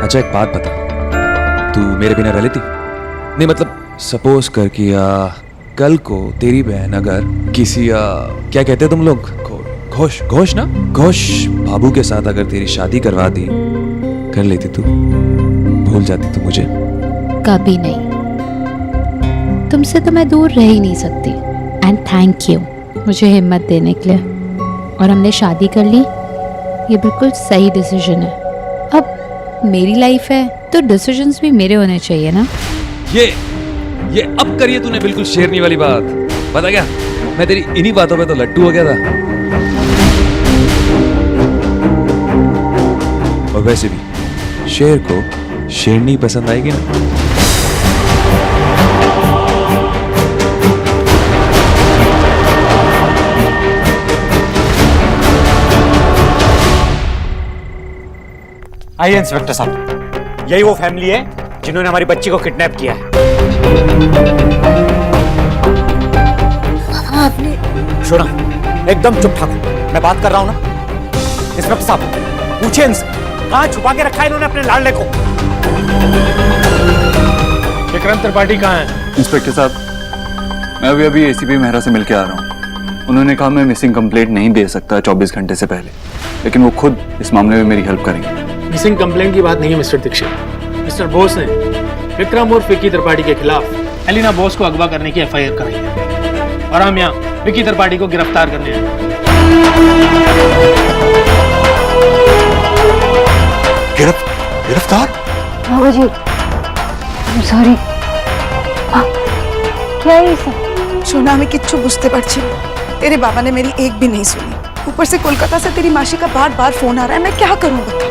अच्छा एक बात बता, तू मेरे बिना रह लेती? नहीं मतलब सपोज कर कि कल को तेरी बहन अगर किसी क्या कहते हैं तुम लोग, घोष, घोष ना, घोष बाबू के साथ अगर तेरी शादी करवा दी, कर लेती तू? भूल जाती तू मुझे? कभी नहीं, तुमसे तो मैं दूर रह ही नहीं सकती। एंड थैंक यू मुझे हिम्मत देने के लिए। और हमने शादी कर ली, ये बिल्कुल सही डिसीजन है। अब मेरी लाइफ है तो डिसीजंस भी मेरे होने चाहिए ना। ये अब करिए तूने बिल्कुल शेरनी वाली बात। पता क्या, मैं तेरी इन्हीं बातों पे तो लट्टू हो गया था। और वैसे भी शेर को शेरनी पसंद आएगी ना। आइए इंस्पेक्टर साहब, यही वो फैमिली है जिन्होंने हमारी बच्ची को किडनैप किया है। आपने सुना, एकदम चुप ठाकुर, मैं बात कर रहा हूं ना। इंस्पेक्टर साहब पूछिए इनसे, कहां छुपा के रखा है इन्होंने अपने लाडले को? विक्रम त्रिपाठी कहाँ है? इंस्पेक्टर साहब मैं अभी एसीपी मेहरा से मिलके आ रहा हूँ। उन्होंने कहा मैं मिसिंग कंप्लेंट नहीं दे सकता 24 घंटे से पहले, लेकिन वो खुद इस मामले में मेरी हेल्प करेंगे। मिसिंग कंप्लेंट की बात नहीं है मिस्टर दीक्षित। मिस्टर बोस ने विक्रम और विक्की त्रिपाठी के खिलाफ एलिना बोस को अगवा करने की एफआईआर कराई है, और हम यहाँ विक्की त्रिपाठी को गिरफ्तार करने आए। गिरफ्तार? बाबा जी सॉरी, क्या है ये सब? সোনা আমি কিচ্ছু বুঝতে পারছি না। तेरे बाबा ने मेरी एक भी नहीं सुनी। ऊपर से कोलकाता से तेरी मासी का बार बार फोन आ रहा है, मैं क्या करूं बता।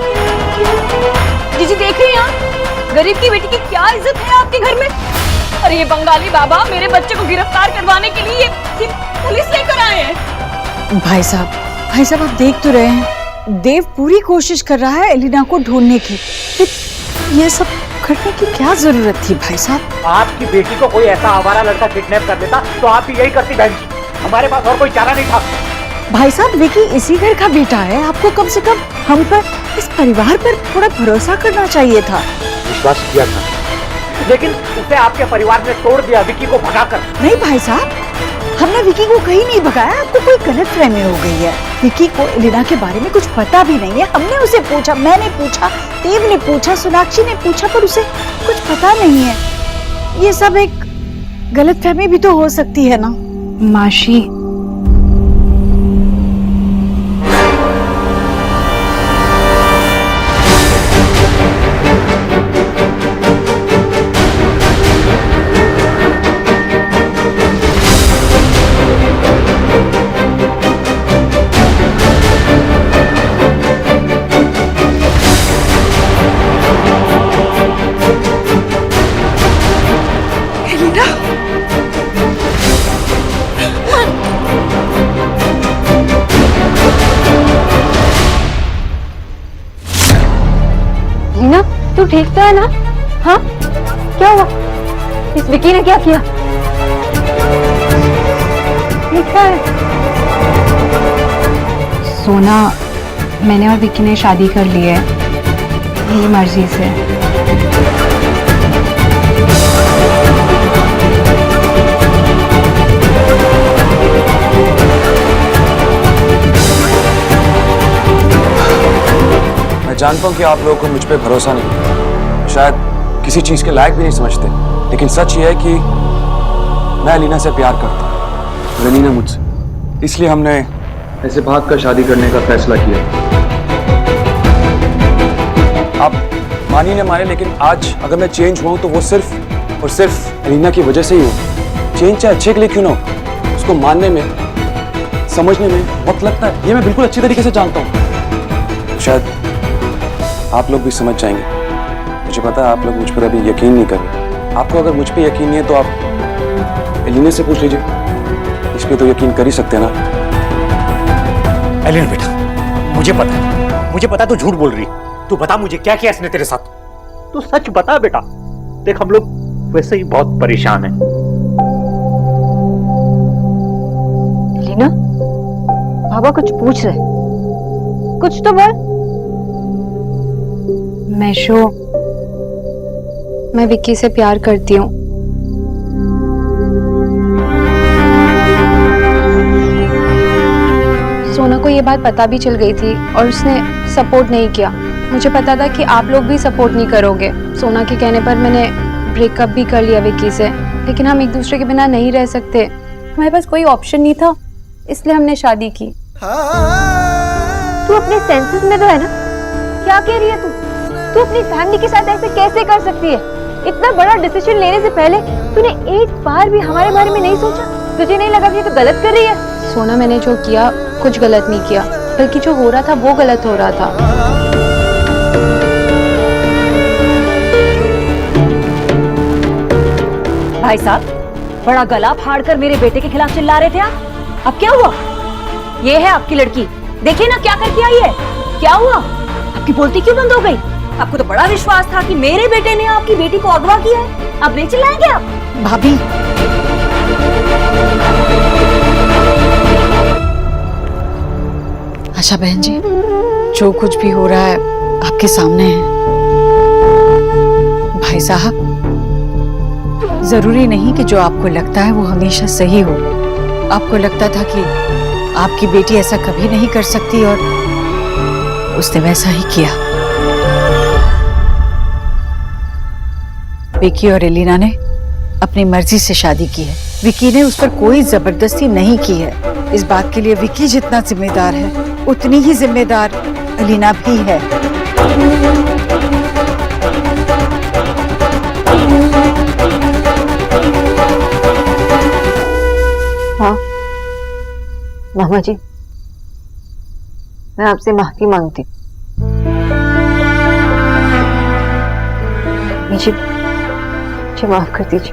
जीजी देख रही हैं गरीब की बेटी की क्या इज्जत है आपके घर में। अरे ये बंगाली बाबा मेरे बच्चे को गिरफ्तार करवाने के लिए ये पुलिस लेकर आए हैं। भाई साहब आप देख तो रहे हैं, देव पूरी कोशिश कर रहा है एलिना को ढूंढने की। ये सब करने की क्या जरूरत थी भाई साहब? आपकी बेटी को कोई ऐसा आवारा लड़का किडनैप कर देता तो आप भी यही करती बहन जी। हमारे पास और कोई चारा नहीं था। भाई साहब विकी इसी घर का बेटा है, आपको कम से कम हम पर, इस परिवार पर थोड़ा भरोसा करना चाहिए था। विश्वास किया था, लेकिन उसे आपके परिवार ने तोड़ दिया विकी को भगाकर। नहीं भाई साहब, हमने विकी को कहीं नहीं भगाया, आपको कोई गलतफहमी हो गई है। विकी को एलिना के बारे में कुछ पता भी नहीं है। हमने उसे पूछा, मैंने पूछा, देव ने पूछा, सोनाक्षी ने पूछा, पर उसे कुछ पता नहीं है। ये सब एक गलतफहमी भी तो हो सकती है ना माशी। लीना तू ठीक तो है ना? हाँ क्या हुआ? इस विकी ने क्या किया? ये क्या है? सोना, मैंने और विकी ने शादी कर ली है, मेरी मर्जी से। मैं जानता हूँ कि आप लोगों को मुझ पे भरोसा नहीं, शायद किसी चीज के लायक भी नहीं समझते, लेकिन सच ये है कि मैं अलीना से प्यार करता हूँ और अलीना मुझसे। इसलिए हमने ऐसे भाग कर शादी करने का फैसला किया। आप मानिए न माने, लेकिन आज अगर मैं चेंज हुआ हूं तो वो सिर्फ और सिर्फ अलीना की वजह से ही हूँ। चेंज चाहे अच्छे के लिए क्यों ना हो, उसको मानने में, समझने में वक्त लगता है, ये मैं बिल्कुल अच्छी तरीके से जानता हूँ। शायद आप लोग भी समझ जाएंगे। मुझे पता है आप लोग मुझ पर अभी यकीन नहीं कर रहे। आपको अगर मुझ पर यकीन नहीं है तो आप एलिना से पूछ लीजिए, इस पे तो यकीन कर ही सकते हैं ना। एलिना बेटा, मुझे पता तू झूठ बोल रही। तू बता मुझे क्या किया इसने तेरे साथ? तू सच बता बेटा। देख हम लोग वैसे ही बहुत परेशान हैं। लीना बाबा कुछ पूछ रहे, कुछ तो बोल। मैशो, मैं विक्की से प्यार करती हूँ। सोना को ये बात पता भी चल गई थी और उसने सपोर्ट नहीं किया। मुझे पता था कि आप लोग भी सपोर्ट नहीं करोगे। सोना के कहने पर मैंने ब्रेकअप भी कर लिया विक्की से, लेकिन हम एक दूसरे के बिना नहीं रह सकते। हमारे पास कोई ऑप्शन नहीं था, इसलिए हमने शादी की। तू अपने सेंसेस में तो है ना? क्या कह रही है तू? तू अपनी फैमिली के साथ ऐसे कैसे कर सकती है? इतना बड़ा डिसीजन लेने से पहले तूने एक बार भी हमारे बारे में नहीं सोचा? तुझे नहीं लगा कि तू गलत कर रही है? सोना, मैंने जो किया कुछ गलत नहीं किया, बल्कि जो हो रहा था वो गलत हो रहा था। भाई साहब, बड़ा गला फाड़ कर मेरे बेटे के खिलाफ चिल्ला रहे थे आप। अब क्या हुआ? ये है आपकी लड़की, देखिए ना क्या करके आई है। क्या हुआ? आपकी बोलती क्यों बंद हो गई? आपको तो बड़ा विश्वास था कि मेरे बेटे ने आपकी बेटी को अगवा किया है। अब नहीं चिल्लाएंगे आप? भाभी, आशा बहन जी, जो कुछ भी हो रहा है आपके सामने है। भाई साहब, जरूरी नहीं कि जो आपको लगता है वो हमेशा सही हो। आपको लगता था कि आपकी बेटी ऐसा कभी नहीं कर सकती और उसने वैसा ही किया। विकी और एलिना ने अपनी मर्जी से शादी की है। विकी ने उस पर कोई जबरदस्ती नहीं की है। इस बात के लिए विकी जितना जिम्मेदार है, उतनी ही जिम्मेदार एलिना भी है। हाँ, मामा जी, मैं आपसे माफी मांगती हूँ। मुझे माफ कर दीजिए,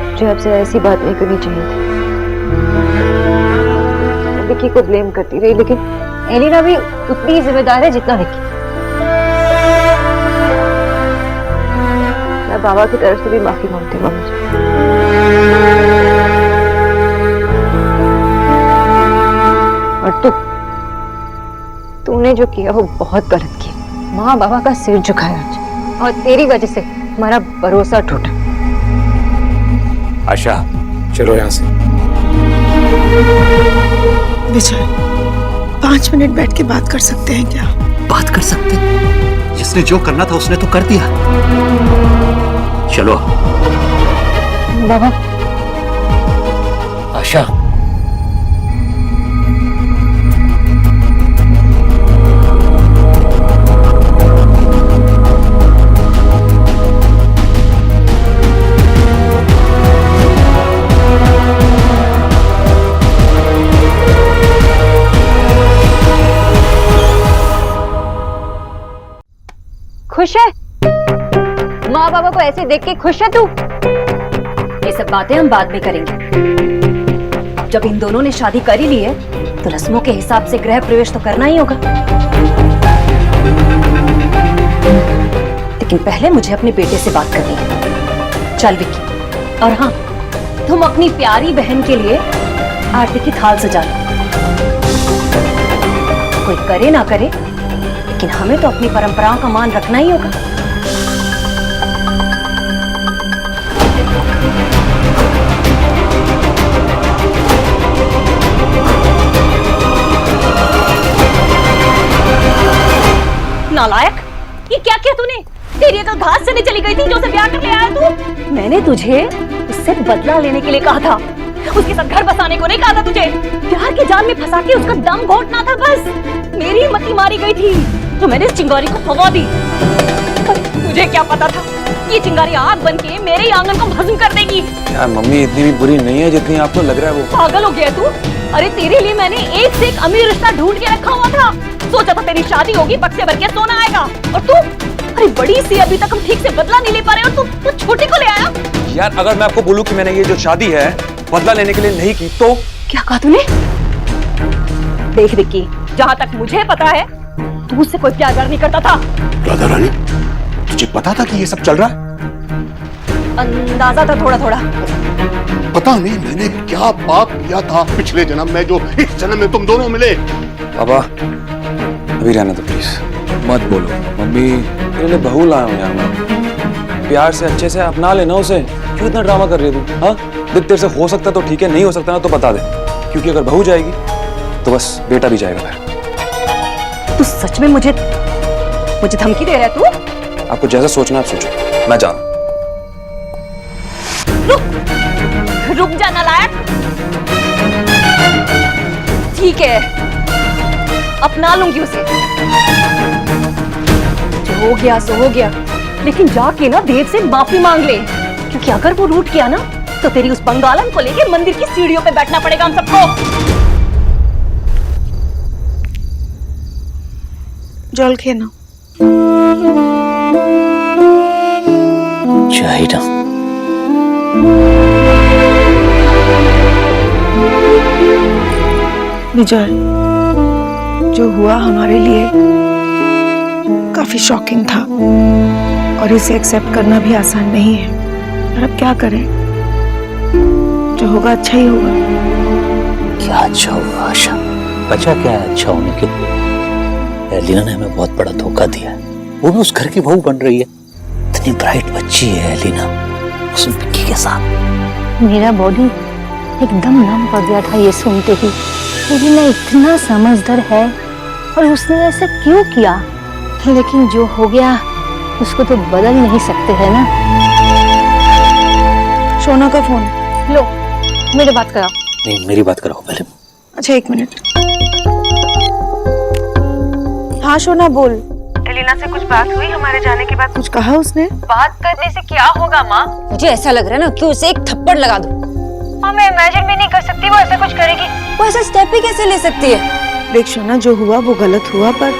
मुझे आपसे ऐसी बात नहीं करनी चाहिए थी। मैं विक्की को ब्लेम करती रही, लेकिन एलिना भी उतनी ही जिम्मेदार है जितना विक्की। मैं बाबा की तरफ से भी माफी मांगती हूँ मामा जी। और तूने जो किया वो बहुत गलत किया। माँ बाबा का सिर झुकाया आज, और तेरी वजह से हमारा भरोसा टूटा। आशा, चलो यहाँ से। विजय, 5 मिनट बैठ के बात कर सकते हैं क्या? बात कर सकते हैं? जिसने जो करना था उसने तो कर दिया। चलो। बाबा। आशा, खुश है? माँ बाबा को ऐसे देख के खुश है तू? ये सब बातें हम बाद में करेंगे। जब इन दोनों ने शादी कर ही ली है तो रस्मों के हिसाब से गृह प्रवेश तो करना ही होगा। लेकिन पहले मुझे अपने बेटे से बात करनी है। चल विक्की, और हाँ, तुम अपनी प्यारी बहन के लिए आरती की थाल सजा लो। कोई करे ना करे, लेकिन हमें तो अपनी परंपराओं का मान रखना ही होगा। नालायक, ये क्या किया तूने? तेरी अकल घास से नहीं चली गई थी जो उसे ब्याह कर ले आया तू? मैंने तुझे उससे बदला लेने के लिए कहा था, उसके साथ घर बसाने को नहीं कहा था तुझे। प्यार के जाल में फंसा के उसका दम घोटना था बस। मेरी मती मारी गई थी तो मैंने इस चिंगारी को हवा दी। मुझे क्या पता था ये चिंगारी आग बन के मेरे ही आंगन को भस्म कर देगी। यार मम्मी इतनी भी बुरी नहीं है जितनी आपको लग रहा है। वो पागल हो गया तू? अरे तेरे लिए मैंने एक से एक अमीर रिश्ता ढूंढ के रखा हुआ था। सोचा था तेरी शादी होगी, बक्से भर के सोना आएगा, और तू अरे बड़ी सी अभी तक हम ठीक से बदला नहीं ले पा रहे, और तू छोटे को ले आया। यार अगर मैं आपको बोलूं कि मैंने ये जो शादी है बदला लेने के लिए नहीं की तो? क्या कहा तूने? देख विक्की, जहाँ तक मुझे पता है तू उससे कोई प्यार नहीं करता था। राधा रानी, तुझे पता था कि ये सब चल रहा है? अंदाजा था थोड़ा थोड़ा। पता नहीं मैंने क्या पाप किया था पिछले जन्म में जो इस जन्म में तुम दोनों मिले। पापा अभी रहना तो प्लीज मत बोलो। मम्मी तेरे लिए बहू लाया हूँ यार मैं। प्यार से अच्छे से अपना लेना उसे। क्यों इतना ड्रामा कर रही है तू? हाँ देख, तेरे से हो सकता तो ठीक है, नहीं हो सकता ना तो बता दे, क्योंकि अगर बहू जाएगी तो बस बेटा भी जाएगा फिर। तू सच में मुझे धमकी दे रहा है तू? आपको जैसा सोचना आप सोचो, मैं जा रहा हूं। रुक जा नालायक। ठीक है, अपना लूंगी उसे। जो हो गया सो हो गया, लेकिन जाके ना देव से माफी मांग ले, क्योंकि अगर वो रूठ गया ना तो तेरी उस बंगालन को लेके मंदिर की सीढ़ियों पे बैठना पड़ेगा हम सबको। जल खेना चाहिए। विजय, जो हुआ हमारे लिए काफी शॉकिंग था, और इसे एक्सेप्ट करना भी आसान नहीं है। पर अब क्या करें, जो होगा अच्छा ही होगा। क्या अच्छा होगा आशा? बचा क्या है अच्छा होने के लिए? एलिना ने हमें बहुत बड़ा धोखा दिया है। वो भी उस घर की बहू बन रही है। इतनी ब्राइट बच्ची है एलिना, उस विक्की के साथ। मेरा बॉडी एकदम नम पड़ गया था ये सुनते ही। एलिना इतना समझदार है, और उसने ऐसा क्यों किया? लेकिन जो हो गया उसको तो बदल नहीं सकते है ना। सोना का फोन लो, मेरी बात कराओ। नहीं, मेरी बात कराओ पहले। अच्छा 1 मिनट। हाँ सोना बोल। एलिना से कुछ बात हुई हमारे जाने के बाद? कुछ कहा उसने? बात करने से क्या होगा माँ? मुझे ऐसा लग रहा है ना कि उसे एक थप्पड़ लगा दो। हाँ मैं इमेजिन भी नहीं कर सकती वो ऐसा कुछ करेगी। वो ऐसा स्टेप ही कैसे ले सकती है? देख शोना, जो हुआ वो गलत हुआ, पर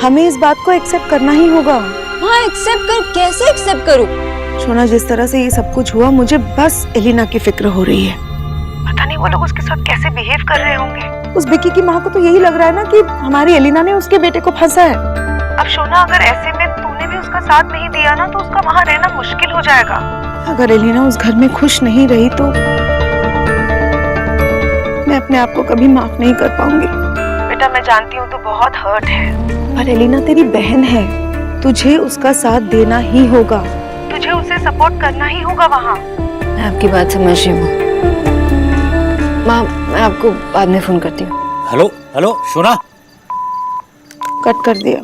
हमें इस बात को एक्सेप्ट करना ही होगा। हाँ एक्सेप्ट कर, कैसे एक्सेप्ट करूँ? शोना, जिस तरह से ये सब कुछ हुआ, मुझे बस एलिना की फिक्र हो रही है। पता नहीं वो लोग उसके साथ कैसे बिहेव कर रहे होंगे। उस विकी की माँ को तो यही लग रहा है ना कि हमारी एलिना ने उसके बेटे को फंसा है। अब शोना, अगर ऐसे में तूने भी उसका साथ नहीं दिया ना, तो उसका वहाँ रहना मुश्किल हो जाएगा। अगर एलिना उस घर में खुश नहीं रही तो मैं अपने आप को कभी माफ नहीं कर पाऊंगी। बेटा, मैं जानती हूँ तू बहुत हर्ट है, पर एलिना तेरी बहन है, तुझे उसका साथ देना ही होगा, तुझे उसे सपोर्ट करना ही होगा वहाँ। मैं आपकी बात समझ रही हूँ माँ, मैं आपको बाद में फोन करती हूँ। Hello hello Shona. कट कर दिया।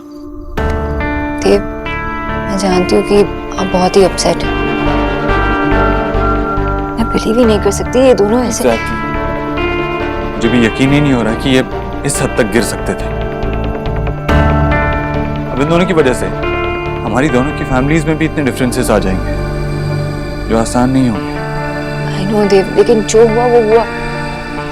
देव, मैं जानती हूँ कि आप बहुत ही अपसेट हैं। मैं बिलीव ही नहीं कर सकती ये दोनों ऐसे। मुझे भी यकीन ही नहीं हो रहा कि ये इस हद तक गिर सकते थे। अब इन दोनों की वजह से हमारी दोनों की फैमिलीज में भी इतने डिफरेंसेस आ जाएंगे जो आसान नहीं होंगे। आई नो देव, लेकिन जो हुआ वो हुआ,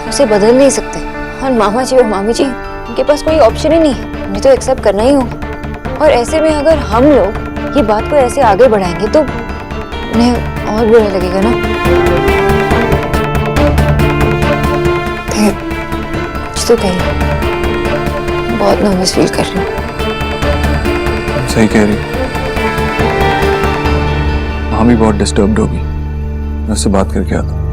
उसे बदल नहीं सकते। और मामा जी और मामी जी, उनके पास कोई ऑप्शन ही नहीं है, उन्हें तो एक्सेप्ट करना ही होगा। और ऐसे में अगर हम लोग ये बात को ऐसे आगे बढ़ाएंगे तो उन्हें और बुरा लगेगा ना। कुछ तो कहीं बहुत नर्वस फील कर रही हूँ। सही कह रही, माँ भी बहुत डिस्टर्ब्ड होगी। मैं उससे बात करके आता हूँ।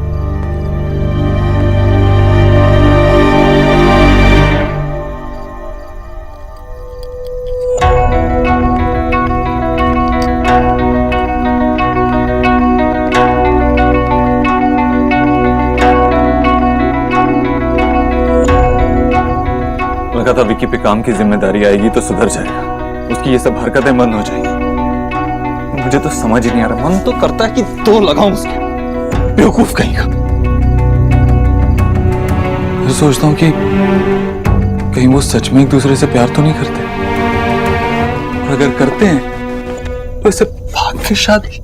कहा था विकी पे काम की जिम्मेदारी आएगी तो सुधर जाएगा, उसकी ये सब हरकतें बंद हो जाएंगी। मुझे तो समझ ही नहीं आ रहा, मन तो करता है कि दो लगाऊं उसके, बेवकूफ कहीं का। मैं सोचता हूँ कि कहीं वो सच में एक दूसरे से प्यार तो नहीं करते, और अगर करते हैं तो इसे भाग के शादी।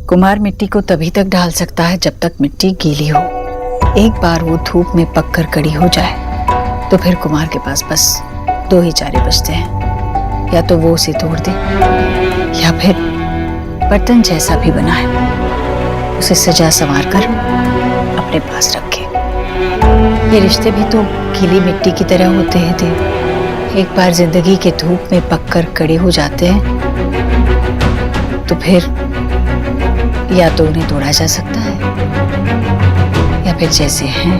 कुमार मिट्टी को तभी तक ढाल सकता है जब तक मिट्टी गीली हो। एक बार वो धूप में पककर कड़ी हो जाए तो फिर कुमार के पास बस दो ही चारे बचते हैं, या तो वो उसे तोड़ दे या फिर बर्तन जैसा भी बना है उसे सजा संवार कर अपने पास रखे। ये रिश्ते भी तो गीली मिट्टी की तरह होते हैं देव। एक बार जिंदगी के धूप में पककर कड़े हो जाते हैं तो फिर या तो उन्हें तोड़ा जा सकता है या फिर जैसे हैं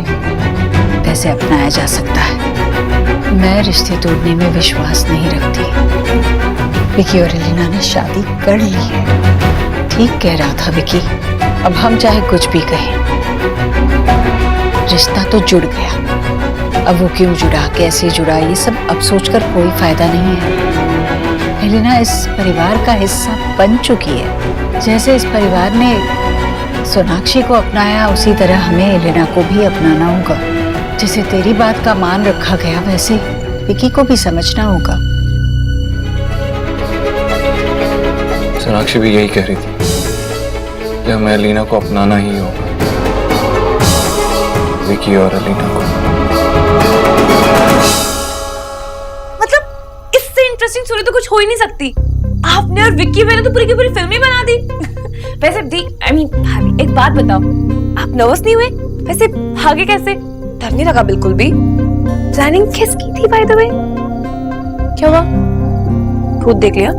वैसे अपनाया जा सकता है। मैं रिश्ते तोड़ने में विश्वास नहीं रखती। विकी और एलिना ने शादी कर ली है। ठीक कह रहा था विकी, अब हम चाहे कुछ भी कहें, रिश्ता तो जुड़ गया। अब वो क्यों जुड़ा, कैसे जुड़ा, ये सब अब सोचकर कोई फायदा नहीं है। एलिना इस परिवार का हिस्सा बन चुकी है। जैसे इस परिवार ने सोनाक्षी को अपनाया, उसी तरह हमें एलिना को भी अपनाना होगा। जैसे तेरी बात का मान रखा गया, वैसे विकी को भी समझना होगा। सोनाक्षी भी यही कह रही थी कि हमें एलिना को अपनाना ही होगा, विकी और एलिना को। मतलब इससे इंटरेस्टिंग स्टोरी तो कुछ हो ही नहीं सकती। आपने और विक्की मैंने तो पूरी की पूरी फिल्म ही बना दी। वैसे भाभी एक बात बताओ, आप नर्वस नहीं हुए? वैसे भागे कैसे? डर नहीं लगा बिल्कुल भी? प्लानिंग किसकी थी बाय द वे? क्या हुआ? भूत देख लिया?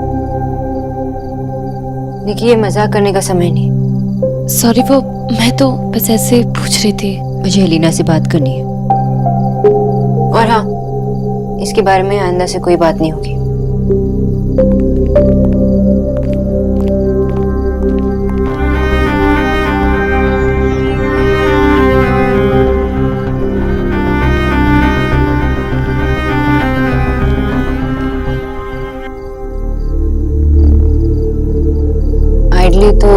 विकी, ये मजाक करने का समय नहीं। सॉरी, वो मैं तो बस ऐसे पूछ रही थी। मुझे एलिना से बात करनी है, और हाँ, इसके बारे में आइंदा से कोई बात नहीं होगी। आइडली तो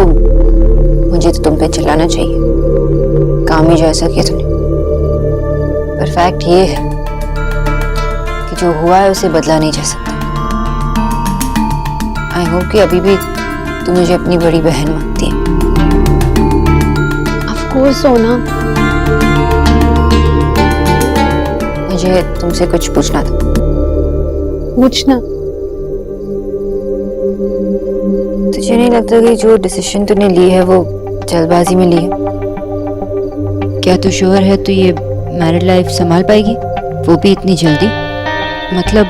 मुझे तो तुम पे चिल्लाना चाहिए, काम ही जो ऐसा किया तुमने। पर फैक्ट ये है कि जो हुआ है उसे बदला नहीं जा सकता। आई होप कि अभी भी तुम मुझे अपनी बड़ी बहन मानती है। ऑफ कोर्स सोना, मुझे तुमसे कुछ पूछना था। पूछना? तुझे नहीं लगता कि जो डिसीजन तूने ली है वो जल्दबाजी में ली है? क्या तू श्योर है तू ये मैरिड लाइफ संभाल पाएगी, वो भी इतनी जल्दी? मतलब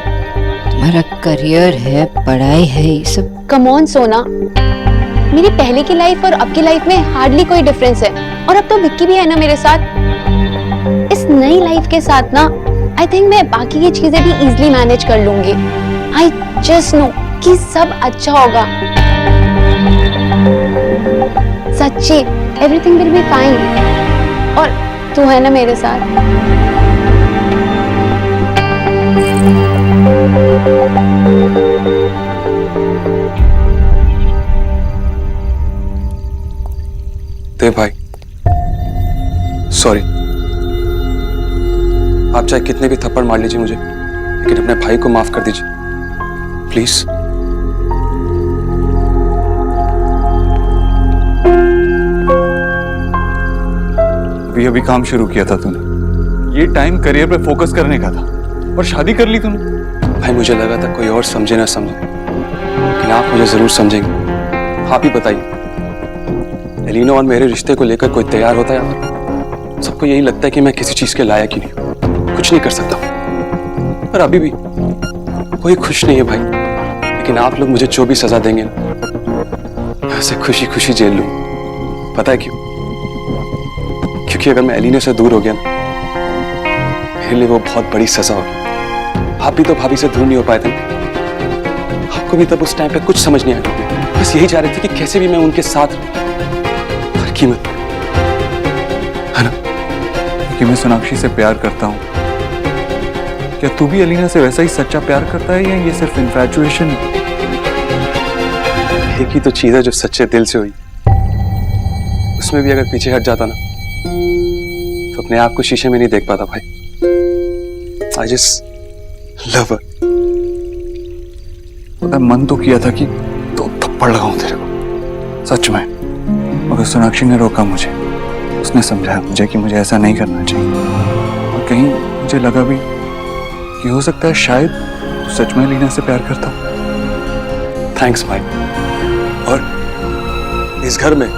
तुम्हारा करियर है, पढ़ाई है, ये सब। कम ऑन सोना, मेरी पहले की लाइफ और अब की लाइफ में हार्डली कोई डिफरेंस है। और अब तो विक्की भी है ना मेरे साथ। इस नई लाइफ के साथ ना आई थिंक मैं बाकी की चीजें भी इजीली मैनेज कर लूंगी। आई जस्ट नो कि सब अच्छा होगा। सच्ची, एवरीथिंग विल बी फाइन। और तू है ना मेरे साथ। देव भाई, सॉरी। आप चाहे कितने भी थप्पड़ मार लीजिए मुझे, लेकिन अपने भाई को माफ कर दीजिए प्लीज। अभी काम शुरू किया था तूने, ये टाइम करियर पे फोकस करने का था, और शादी कर ली तूने। भाई मुझे लगा था कोई और समझे ना समझे, लेकिन आप मुझे जरूर समझेंगे। आप ही बताइए, एलिना और मेरे रिश्ते को लेकर कोई तैयार होता है यार? सबको यही लगता है कि मैं किसी चीज के लायक ही नहीं, कुछ नहीं कर सकता। पर अभी भी कोई खुश नहीं है भाई। लेकिन आप लोग मुझे जो भी सजा देंगे मैं उसे खुशी खुशी जेल लूं। पता है क्यों? क्योंकि अगर मैं एलिना से दूर हो गया ना, मेरे लिए वो बहुत बड़ी सजा होगी। आप भी तो भाभी से दूर नहीं हो पाए थे। आपको भी तब उस टाइम पे कुछ समझ नहीं आया, बस यही चाह रही थी कि कैसे भी मैं उनके साथ हर कीमत है ना। कि मैं सोनाक्षी से प्यार करता हूँ, क्या तू भी एलिना से वैसा ही सच्चा प्यार करता है, या ये सिर्फ इन्फैचुएशन? एक ही तो चीज है जो सच्चे दिल से हुई, उसमें भी अगर पीछे हट जाता ना तो अपने आप को शीशे में नहीं देख पाता भाई। I just love her। पता है, मन तो किया था कि दो थप्पड़ लगाऊं तेरे को, सच में, मगर सोनाक्षी ने रोका मुझे। उसने समझाया मुझे कि मुझे ऐसा नहीं करना चाहिए, और कहीं मुझे लगा भी कि हो सकता है शायद तू सच में एलिना से प्यार करता हूं। थैंक्स भाई। और इस घर में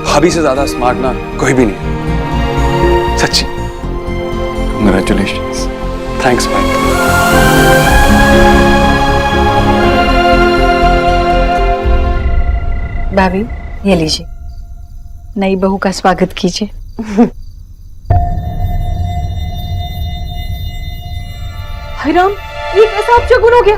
भाभी से ज्यादा स्मार्ट ना कोई भी नहीं, सच्ची। Congratulations। थैंक्स भाई। भाभी, ये लीजिए, नई बहू का स्वागत कीजिए। हाय राम, ये कैसा अपशगुन हो गया?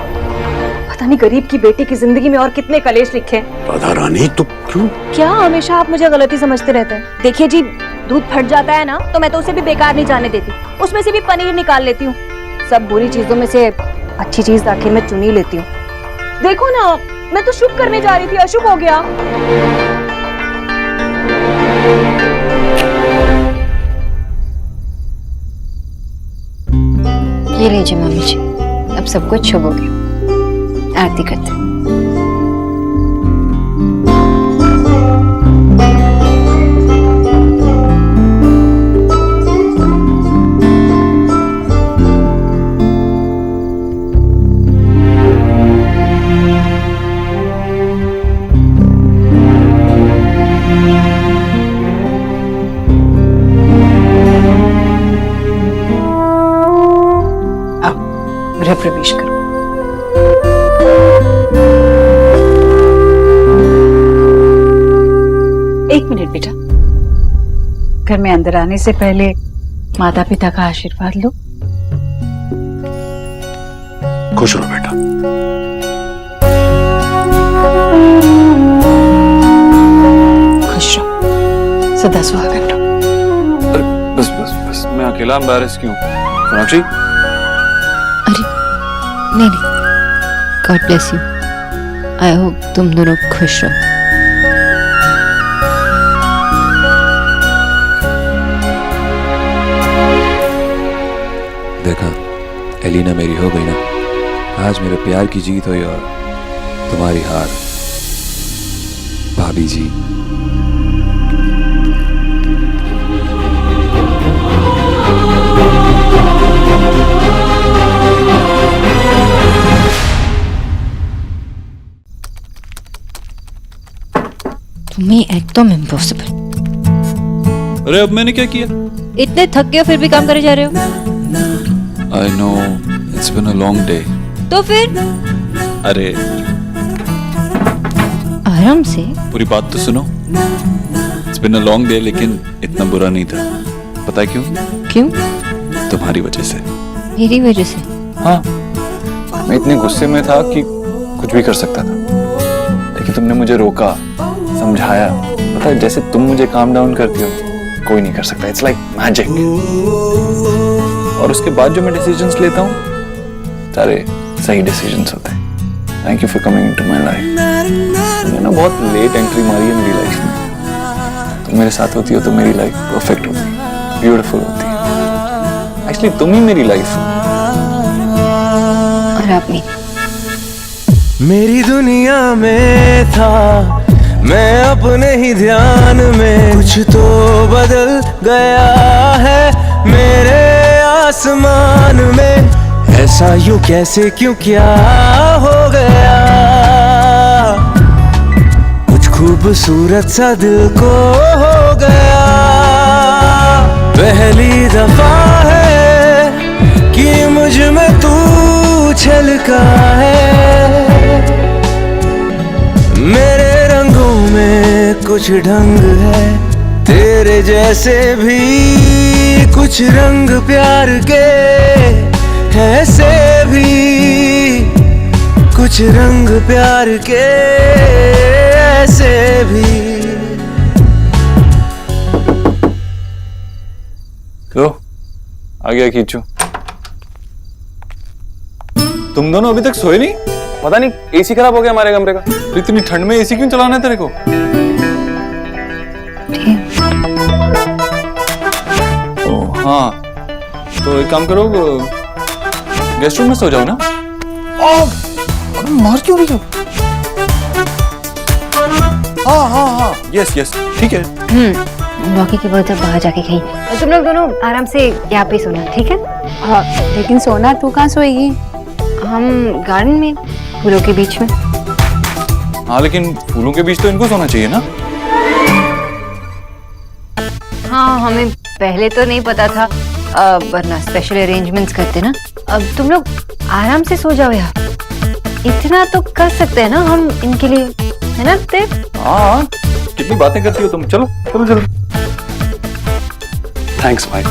पता नहीं गरीब की बेटी की जिंदगी में और कितने कलेश लिखे हैं। राधा रानी, तो क्यों? क्या हमेशा आप मुझे गलती समझते रहते हैं? देखिए जी, दूध फट जाता है ना तो मैं तो उसे भी बेकार नहीं जाने देती, उसमें से भी पनीर निकाल लेती हूँ। सब बुरी चीजों में से अच्छी चीज आखिर में चुन ही लेती हूँ। देखो ना, मैं तो शुभ करने जा रही थी, अशुभ हो गया। ये लीजिए मम्मी जी, अब सब कुछ शुभ हो गया। आरती करते हैं। गृह प्रवेश करो। एक मिनट बेटा, घर में अंदर आने से पहले माता पिता का आशीर्वाद लो। खुश रहो बेटा। खुश रहो, सदा सुहागन रहो। अरे बस बस बस, मैं अकेला एम्बैरेस क्यों? सोनाक्षी, नहीं नहीं, God bless you. I hope तुम दोनों खुश रहो। देखा, एलिना मेरी हो गई ना। आज मेरे प्यार की जीत हुई और तुम्हारी हार, भाभी जी। मी एकदम इम्पॉसिबल। अरे अब मैंने क्या किया? इतने थक गए हो फिर भी काम करे जा रहे हो। I know it's been a long day. तो फिर अरे आराम से पूरी बात तो सुनो। It's been a long day लेकिन इतना बुरा नहीं था। पता है क्यों? क्यों? तुम्हारी वजह से। मेरी वजह से? हाँ, मैं इतने गुस्से में था कि कुछ भी कर सकता था, लेकिन तुमने मुझे रोका, समझाया। पता है जैसे तुम मुझे काम डाउन करती हो कोई नहीं कर सकता। It's like magic. और उसके बाद जो मैं डिसीजंस लेता हूँ सारे सही डिसीजंस होते हैं। Thank you for coming into my life. तुमने ना बहुत लेट एंट्री मारी है मेरी लाइफ में। तुम मेरे साथ होती हो तो मेरी लाइफ परफेक्ट होती, ब्यूटीफुल होती है। एक्चुअली तुम ही मेरी लाइफ हो। और आप नहीं। मेरी दुनिया में था मैं अपने ही ध्यान में, कुछ तो बदल गया है मेरे आसमान में। ऐसा यूं कैसे क्यों क्या हो गया, कुछ खूबसूरत सा दिल को हो गया। पहली दफा है कि मुझ में तू छलका है, मेरे रंगों में कुछ ढंग है, तेरे जैसे भी कुछ रंग प्यार के, ऐसे भी कुछ रंग प्यार के, ऐसे भी। लो आ गया खींचो। तुम दोनों अभी तक सोए नहीं? पता नहीं एसी खराब हो गया हमारे कमरे का। तो इतनी ठंड में एसी क्यों चलाना है तेरे को? ओह हाँ, तो एक काम करो, गेस्ट रूम में सो जाओ ना। मार क्यों रही हो? हाँ हाँ हाँ, यस यस, ठीक है। बाकी की बात बाहर जाके कहीं। और तुम लोग दोनों आराम से यहाँ पे सोना, ठीक है? हाँ, लेकिन सोना तू कहाँ सोएगी? हम गार्डन में, फूलों के बीच में। हाँ लेकिन फूलों के बीच तो इनको सोना चाहिए ना। हाँ, हमें पहले तो नहीं पता था, वरना स्पेशल अरेंजमेंट्स करते ना। अब तुम लोग आराम से सो जाओ यार, इतना तो कर सकते हैं ना हम इनके लिए, है ना देव? हाँ, कितनी बातें करती हो तुम। चलो चलो चलो। थैंक्स भाई।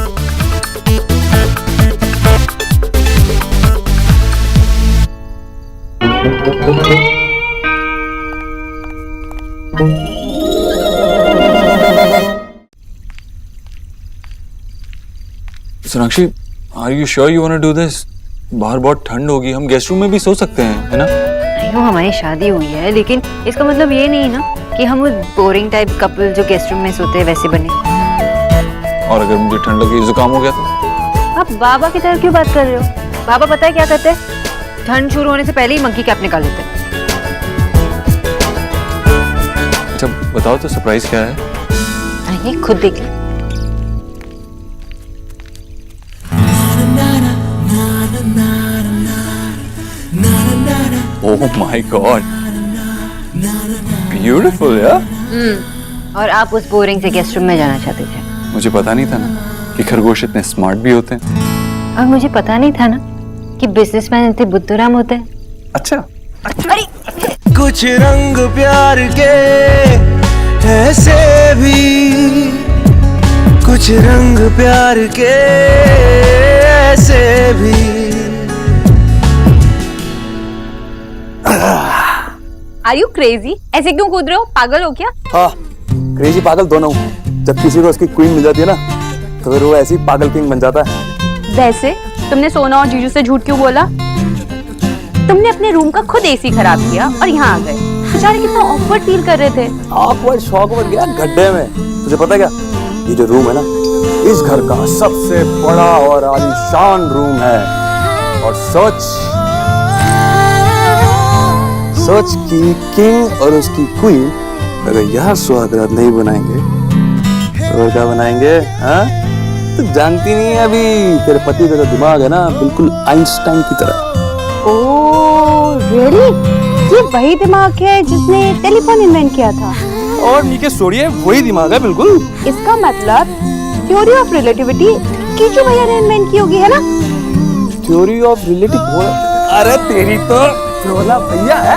Sonakshi, are you sure you want to do this? बाहर बहुत ठंड होगी, हम गेस्ट रूम में भी सो सकते हैं, है ना? नहीं, हमारी शादी हुई है, लेकिन इसका मतलब ये नहीं ना कि हम उस बोरिंग टाइप कपल जो गेस्ट रूम में सोते हैं वैसे बने। और अगर मुझे ठंड लगी, जुकाम हो गया तो? आप बाबा की तरह क्यों बात कर रहे हो? बाबा पता है क्या करते हैं? ठंड शुरू होने से पहले ही मंकी कैप निकाल लेते हैं। अच्छा बताओ तो सरप्राइज क्या है? आइए खुद देख लो। ओह माय गॉड, ब्यूटीफुल यार। और आप उस बोरिंग से गेस्ट रूम में जाना चाहते थे। मुझे पता नहीं था ना कि खरगोश इतने स्मार्ट भी होते हैं। और मुझे पता नहीं था ना कि बिजनेसमैन इतने बुद्धूराम होते हैं। अच्छा, कुछ रंग प्यार के, ऐसे भी कुछ रंग प्यार के, ऐसे भी। Are you crazy? ऐसे क्यों कूद रहे हो? पागल हो क्या? हाँ, क्रेजी पागल दोनों। जब किसी को उसकी क्वीन मिल जाती है ना तो फिर वो ऐसी पागल किंग बन जाता है। वैसे तुमने सोना और जीजू से झूठ क्यों बोला? तुमने अपने रूम का खुद एसी खराब किया और यहाँ आ गए। बेचारे कितना ऑकवर्ड फील कर रहे थे। ऑकवर्ड शॉकवर्ड गया गड्ढे में। तुझे पता क्या, ये जो रूम है ना, इस घर का सबसे बड़ा और आलीशान रूम है। और सोच कि किंग और उसकी क्वीन अगर यहाँ सुहागरात नहीं बनाएंगे तो क्या बनाएंगे? हाँ, तो जानती नहीं है अभी, तेरे पति का जो दिमाग है ना बिल्कुल आइंस्टाइन की तरह। Oh really? ये वही दिमाग है जिसने टेलीफोन इन्वेंट किया था? और नीचे सोड़िए, वही दिमाग है बिल्कुल। इसका मतलब थ्योरी ऑफ रिलेटिविटी कीचू भैया ने इन्वेंट की होगी, है ना? थ्योरी ऑफ रिलेटिव, अरे तेरी तो भोला भैया है,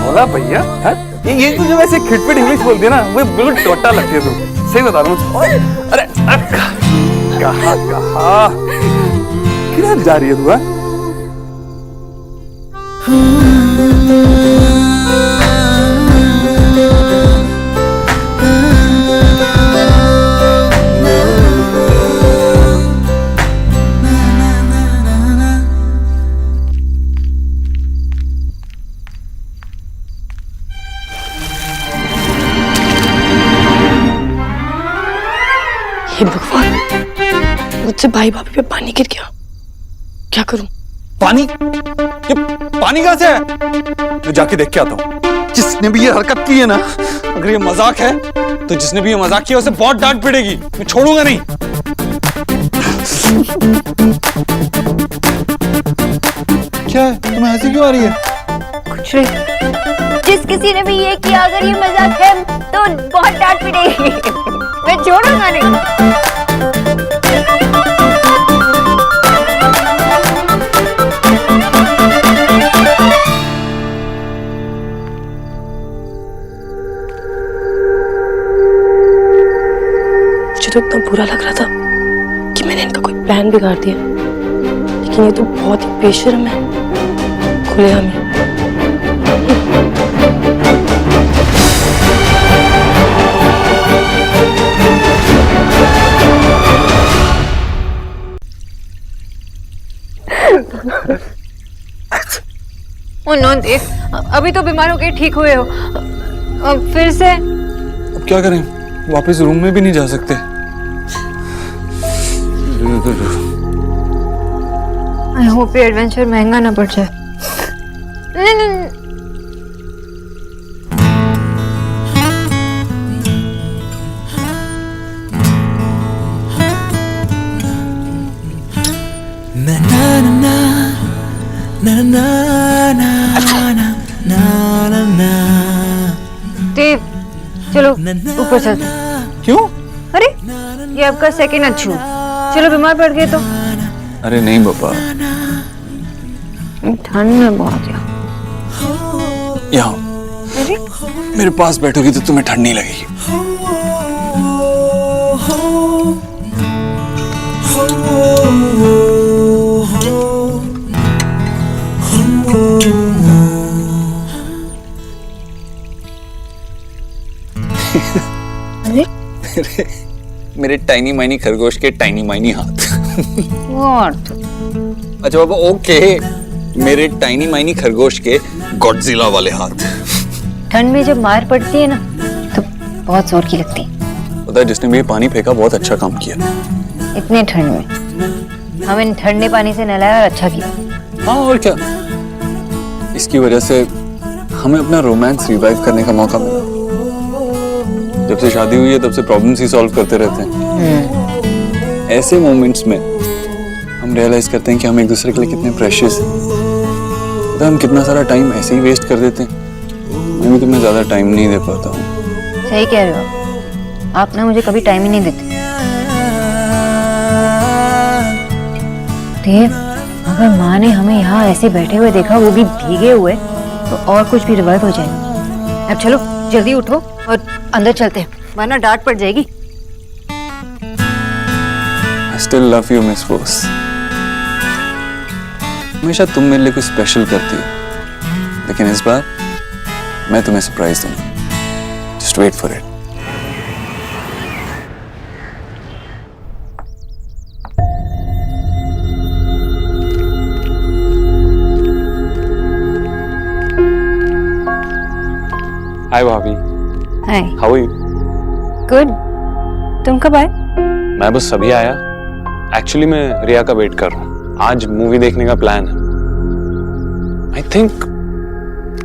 भोला भैया है। ये तो जो वैसे खिटपिट इंग्लिश बोलती है ना, वो बिल्कुल टोटा लगती है तू, सही बता रहा हूँ। अरे कहाँ किधर जा रही है तू? हे भगवान, मुझसे भाई भाभी पे पानी गिर गया, क्या करूं? पानी? ये पानी कहां से है? मैं जाके देख के आता हूं। जिसने भी ये हरकत की है ना, अगर ये मजाक है तो जिसने भी ये मजाक किया उसे बहुत डांट पड़ेगी, मैं छोड़ूंगा नहीं। क्या है, तुम्हें हंसी क्यों आ रही है? कुछ नहीं। जिस किसी ने भी ये किया अगर ये मजाक है तो बहुत डांट पड़ेगी, मैं छोड़ूंगा नहीं। मुझे तो इतना बुरा लग रहा था कि मैंने इनका कोई प्लान बिगाड़ दिया, लेकिन ये तो बहुत ही बेशर्म है, खुलेआम ही। देव, अभी तो बीमार हो के ठीक हुए हो, अब फिर से? अब क्या करें, वापस रूम में भी नहीं जा सकते। आई होप ये एडवेंचर महंगा ना पड़ जाए। नहीं। देव, चलो ऊपर चलते। क्यों? अरे ये आपका सेकंड अच्छू, चलो बीमार पड़ गए तो। अरे नहीं बाबा, ठंड में बहुत यहाँ अरे मेरे पास बैठोगी तो तुम्हें ठंड नहीं लगेगी। मेरे टाइनी माइनी खरगोश के टाइनी माइनी हाथ। अच्छा बाबा ओके, मेरे टाइनी माइनी खरगोश के गॉडजिला वाले हाथ। ठंड में जब मार पड़ती है ना तो बहुत जोर की लगती है। पता है, जिसने भी ये पानी फेंका बहुत अच्छा काम किया। इतने ठंड में हमें ठंडे पानी से नहलाया और अच्छा किया। हाँ और क्या, इसकी वजह से हमें अपना रोमांस रिवाइव करने का मौका मिला। जब से शादी हुई है तब से प्रॉब्लम्स ही सॉल्व करते रहते हैं। ऐसे मोमेंट्स में हम रियलाइज करते हैं कि हम एक दूसरे के लिए कितने प्रेशियस हैं। पता है हम कितना सारा टाइम ऐसे ही वेस्ट कर देते हैं। मैं भी तुम्हें ज्यादा टाइम नहीं दे पाता हूँ। सही कह रहे हो आप ना, मुझे कभी टाइम ही नहीं देते। देव, अगर माँ ने हमें यहाँ ऐसे बैठे हुए देखा, वो भी भीगे हुए, तो और कुछ भी रिवाइव हो जाएगा। अब चलो जल्दी उठो और अंदर चलते हैं, वरना डांट पड़ जाएगी। I still love you, Miss Bose. हमेशा तुम मेरे लिए कुछ स्पेशल करती हो, लेकिन इस बार मैं तुम्हें सरप्राइज दूंगा। Just wait for it. Hi bhabhi. Hi. How are you? Good. तुम कब आए? मैं बस अभी आया। एक्चुअली मैं रिया का वेट कर रहा हूँ। आज मूवी देखने का प्लान है। I think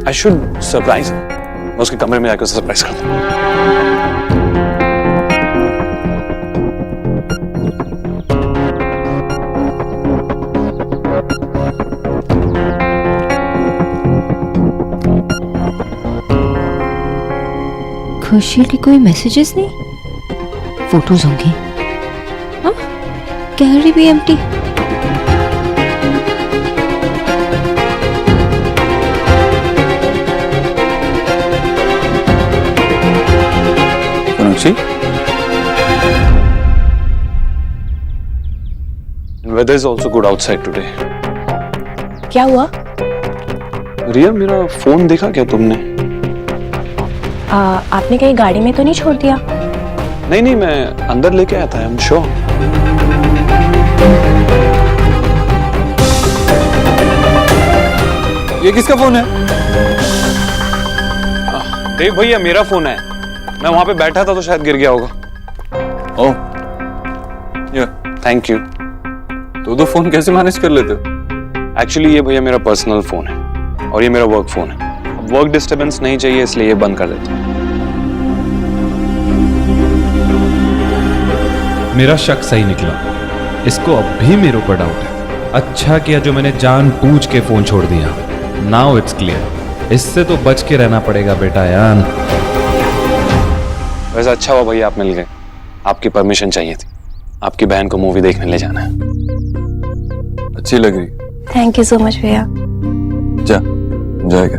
I should surprise. मैं उसके कमरे में जाकर सरप्राइज करता हूँ। खुशी की कोई मैसेजेस नहीं, फोटोज होंगी। हाँ, गैलरी भी empty. Sonakshi, weather is also good outside today. क्या हुआ? रिया, मेरा फोन देखा क्या तुमने? आपने कहीं गाड़ी में तो नहीं छोड़ दिया? नहीं नहीं, मैं अंदर लेके आया था, आई एम श्योर। ये किसका फोन है? देव भैया, मेरा फोन है। मैं वहां पे बैठा था तो शायद गिर गया होगा। ओह, ये थैंक यू। दो फोन कैसे मैनेज कर लेते हो? एक्चुअली ये भैया मेरा पर्सनल फोन है और ये मेरा वर्क फोन है। अब वर्क डिस्टरबेंस नहीं चाहिए इसलिए ये बंद कर देता हूं। मेरा शक सही निकला, इसको अब भी मेरे ऊपर डाउट है। अच्छा किया जो मैंने जानबूझ के फोन छोड़ दिया। नाउ इट्स क्लियर, इससे तो बच के रहना पड़ेगा बेटा यार। वैसे अच्छा हुआ भैया आप मिल गए। आपकी परमिशन चाहिए थी, आपकी बहन को मूवी देखने ले जाना है। अच्छी लग रही। थैंक यू सो मच भैया। जा, जाएगा।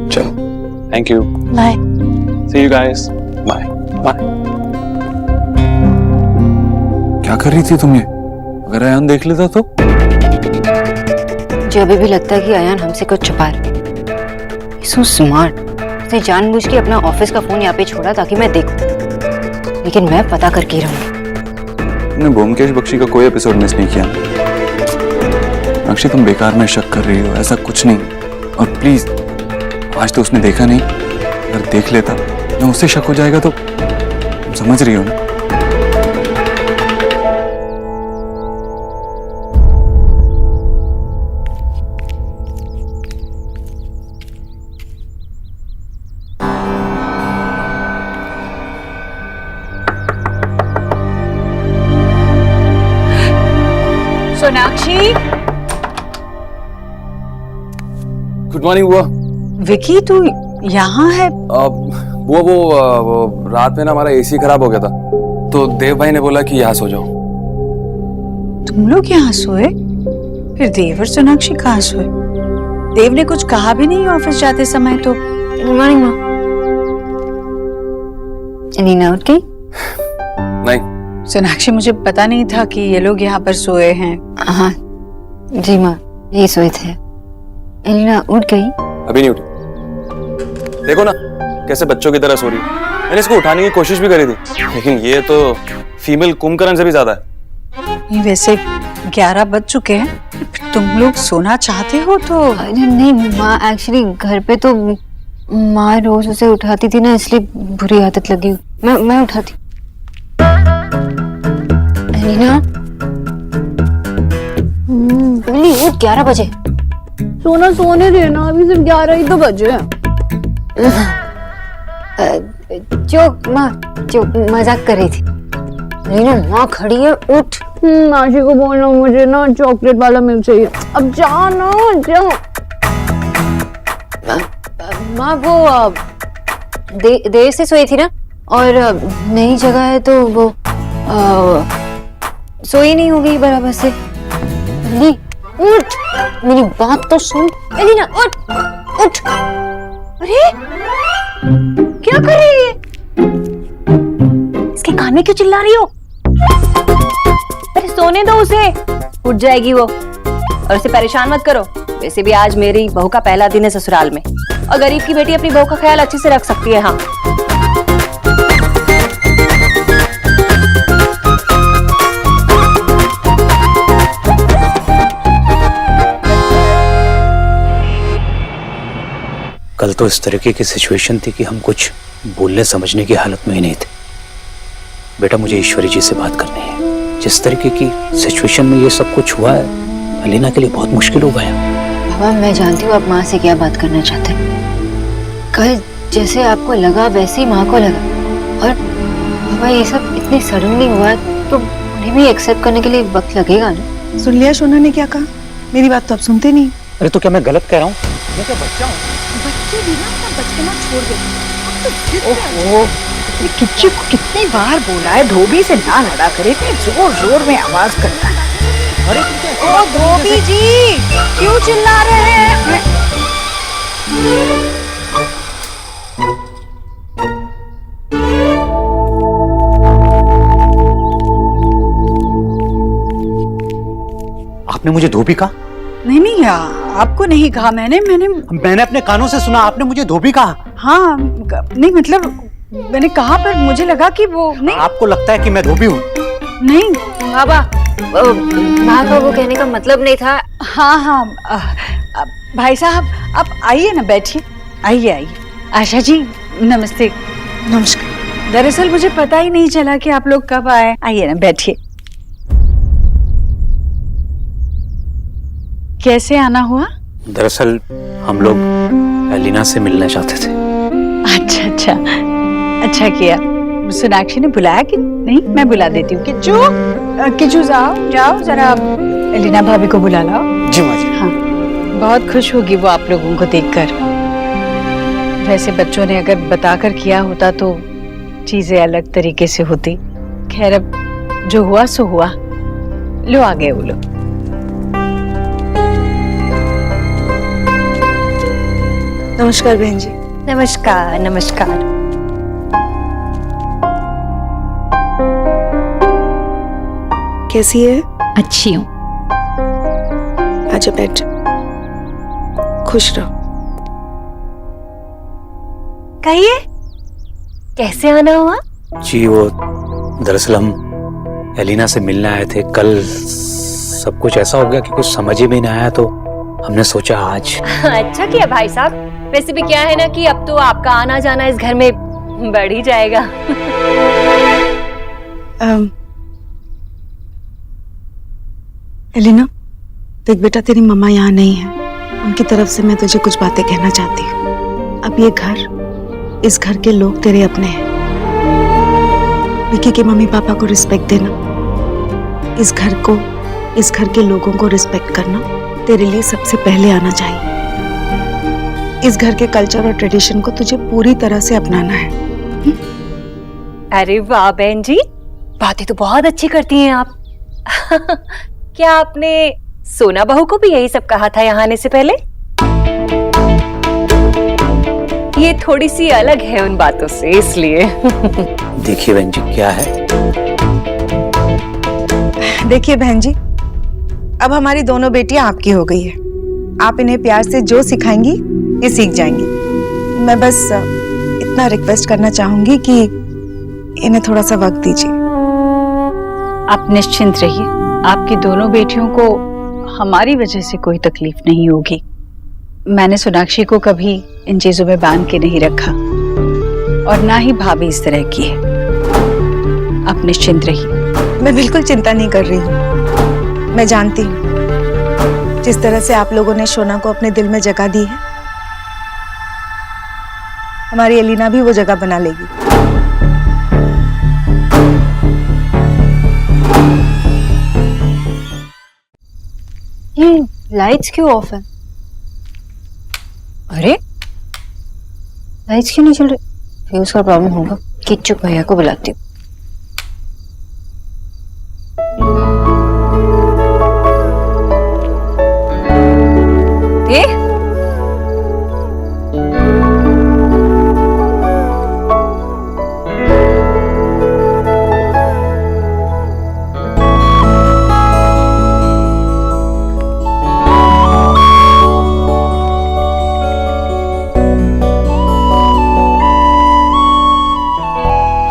चलो, thank you, bye. See you guys, bye bye. क्या कर रही थी तुम ये? अगर अयान देख लेता तो? मुझे अभी भी लगता है कि अयान हमसे कुछ छुपा रहा है। सो स्मार्ट, उसने जानबूझ के अपना ऑफिस का फोन यहाँ पे छोड़ा ताकि मैं देखूं, लेकिन मैं पता करके ही रहूंगी। तुमने ब्योमकेश बख्शी का कोई एपिसोड मिस नहीं किया। अक्षय, तुम बेकार में शक कर रही हो, ऐसा कुछ नहीं। और प्लीज, आज तो उसने देखा नहीं, अगर देख लेता या उससे शक हो जाएगा तो तुम समझ रही हो ना? सोनाक्षी, गुड मॉर्निंग बुआ। विकी तू यहाँ है? बुआ वो रात में ना हमारा एसी खराब हो गया था, तो देव भाई ने बोला कि यहाँ सो जाओ। तुम लोग यहाँ सोए? फिर देव और सोनाक्षी कहाँ सोए? देव ने कुछ कहा भी नहीं ऑफिस जाते समय तो? गुड मॉर्निंग माँ। नीना उठ गई? नहीं सोनाक्षी, मुझे पता नहीं था कि ये लोग यहाँ पर सोए हैं। हाँ जी माँ, यही सोए थे। एलिना उठ गई? अभी नहीं उठी। देखो ना कैसे बच्चों की तरह सो रही है। मैंने इसको उठाने की कोशिश भी करी थी, लेकिन ये तो फीमेल कुंभकर्ण से भी ज्यादा है। नहीं, वैसे 11 बज चुके हैं। तुम लोग सोना चाहते हो तो? नहीं माँ, एक्चुअली घर पे तो माँ रोज उसे उठाती थी ना, इसलिए बुरी आदत लगी। मैं उठाती। एलिना, बोली उठ, 11 बजे। सोना सोने देना, अभी सिर्फ 11 ही तो बजे हैं। जो मजाक कर रही थी। एलिना, माँ खड़ी है, उठ। माशी को बोलना मुझे ना चॉकलेट वाला मिल्क चाहिए। अब जा ना, जाओ। माँ वो देर से सोई थी ना, और नई जगह है तो वो सोई नहीं होगी बराबर से। एली, उठ, मेरी बात तो सुन। एलिना, उठ उठ। अरे क्या कर रही है? इसके कान में क्यों चिल्ला रही हो? अरे सोने दो उसे, उठ जाएगी वो। और उसे परेशान मत करो। वैसे भी आज मेरी बहू का पहला दिन है ससुराल में, और गरीब की बेटी अपनी बहू का ख्याल अच्छे से रख सकती है। हाँ, कल तो इस तरीके की सिचुएशन थी कि हम कुछ बोलने समझने की हालत में ही नहीं थे। बेटा, मुझे ईश्वरी जी से बात करनी है। जिस तरीके की सिचुएशन में ये सब कुछ हुआ है, अलीना के लिए बहुत मुश्किल हो गया। बाबा, मैं जानती हूँ आप माँ से क्या बात करना चाहते हैं। कल जैसे आपको लगा वैसे ही माँ को लगा, और बाबा ये सब इतनी सडनली हुआ तो उन्हें भी एक्सेप्ट करने के लिए वक्त लगेगा ना। सुन लिया सोना ने क्या कहा? मेरी बात तो आप सुनते नहीं। अरे तो क्या मैं गलत कह रहा हूँ? मैं क्या बच्चा हूँ? बच्चे भी ना अपना बचपना छोड़ देते हैं। ओहो, ये किच्चू को कितनी बार बोला है धोबी से ना लड़ा करे, इतने जोर जोर में आवाज करता है। ओ धोबी जी, क्यों चिल्ला रहे हैं? आपने मुझे धोबी कहा? नहीं, आपको नहीं कहा मैंने अपने कानों से सुना, आपने मुझे धोबी कहा। हाँ, नहीं मतलब मैंने कहा, पर मुझे लगा कि वो नहीं। आपको लगता है कि मैं धोबी हूँ? नहीं बाबा, माँ का वो कहने का मतलब नहीं था। हाँ, भाई साहब आप आइए ना, बैठिए, आइए। आशा जी नमस्ते। नमस्कार। दरअसल मुझे पता ही नहीं चला कि आप लोग कब आए। आइए ना, बैठिए। कैसे आना हुआ? दरअसल हम लोग एलिना से मिलना चाहते थे। अच्छा किया। सोनाक्षी ने बुलाया कि नहीं? मैं बुला देती हूँ। किच्चू जाओ जरा एलिना भाभी को बुला लाओ। जी माँ जी। हाँ, बहुत खुश होगी वो आप लोगों को देखकर। वैसे बच्चों ने अगर बताकर किया होता तो चीजें अलग तरीके से होती। खैर, अब जो हुआ सो हुआ। लो आ गए वो लोग। नमस्कार बहन जी। नमस्कार। कैसी है? अच्छी हूँ। आजा बैठ, खुश रहो। कहिए, कैसे आना हुआ? जी वो दरअसल हम एलिना से मिलने आए थे। कल सब कुछ ऐसा हो गया कि कुछ समझ ही में नहीं आया, तो हमने सोचा आज। अच्छा किया भाई साहब। वैसे भी क्या है ना कि अब तो आपका आना जाना इस घर में बढ़ ही जाएगा। एलिना, देख बेटा, तेरी मम्मा यहाँ नहीं है। उनकी तरफ से मैं तुझे कुछ बातें कहना चाहती हूँ। अब ये घर, इस घर के लोग तेरे अपने हैं। विकी के मम्मी पापा को रिस्पेक्ट देना, इस घर के लोगों को रिस्पेक्ट करना तेरे लिए सबसे पहले आना चाहिए। इस घर के कल्चर और ट्रेडिशन को तुझे पूरी तरह से अपनाना है। अरे वाह बहन जी, बातें तो बहुत अच्छी करती हैं आप। क्या आपने सोना बहू को भी यही सब कहा था यहाँ आने से पहले? ये थोड़ी सी अलग है उन बातों से, इसलिए। देखिए बहन जी, क्या है? देखिए बहन जी, अब हमारी दोनों बेटियां आपकी हो गई है। आप इन्हें प्यार से जो सिखाएंगी ये सीख जाएंगी। मैं बस इतना रिक्वेस्ट करना चाहूंगी कि इन्हें थोड़ा सा वक्त दीजिए। आप निश्चिंत रहिए, आपकी दोनों बेटियों को हमारी वजह से कोई तकलीफ नहीं होगी। मैंने सोनाक्षी को कभी इन चीजों में बांध के नहीं रखा, और ना ही भाभी इस तरह की है। आप निश्चिंत रहिए। मैं बिल्कुल चिंता नहीं कर रही हूँ। मैं जानती हूँ जिस तरह से आप लोगों ने शोना को अपने दिल में जगह दी है, हमारी एलिना भी वो जगह बना लेगी। ये लाइट्स क्यों ऑफ है? अरे लाइट्स क्यों नहीं चल रही? फ्यूज का प्रॉब्लम होगा। किच्चू भैया को बुलाती हूँ।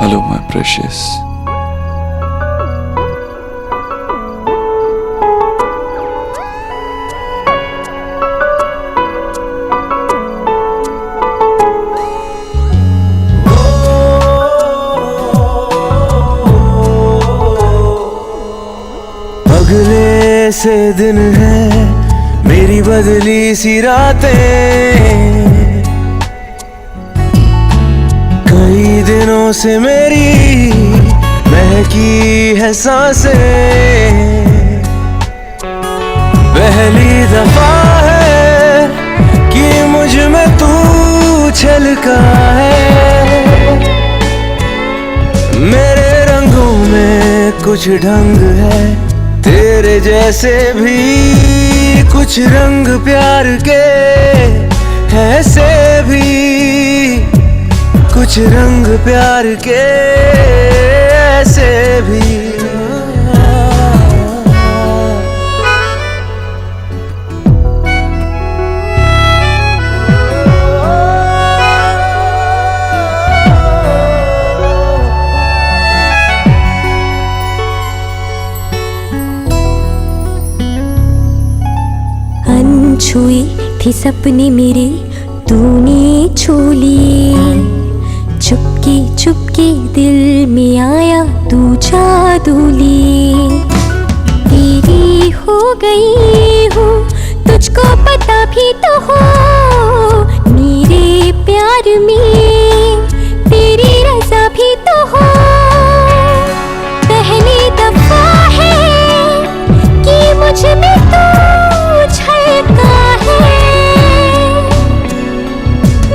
Hello, my precious. अगले से दिन है मेरी बदली सी रातें, कई दिनों से मेरी महकी है सांसें। पहली दफा है कि मुझ में तू छलका है। कुछ ढंग है तेरे जैसे भी कुछ रंग प्यार के ऐसे भी कुछ रंग प्यार के ऐसे भी छुई थी सपने मेरे तूने छू लिए चुपके चुपके दिल में आया तू जादू लिए तेरी हो गई हूँ तुझको पता भी तो हो मेरे प्यार में तेरी रज़ा भी तो हो पहली दफा है कि मुझ में तू छलका है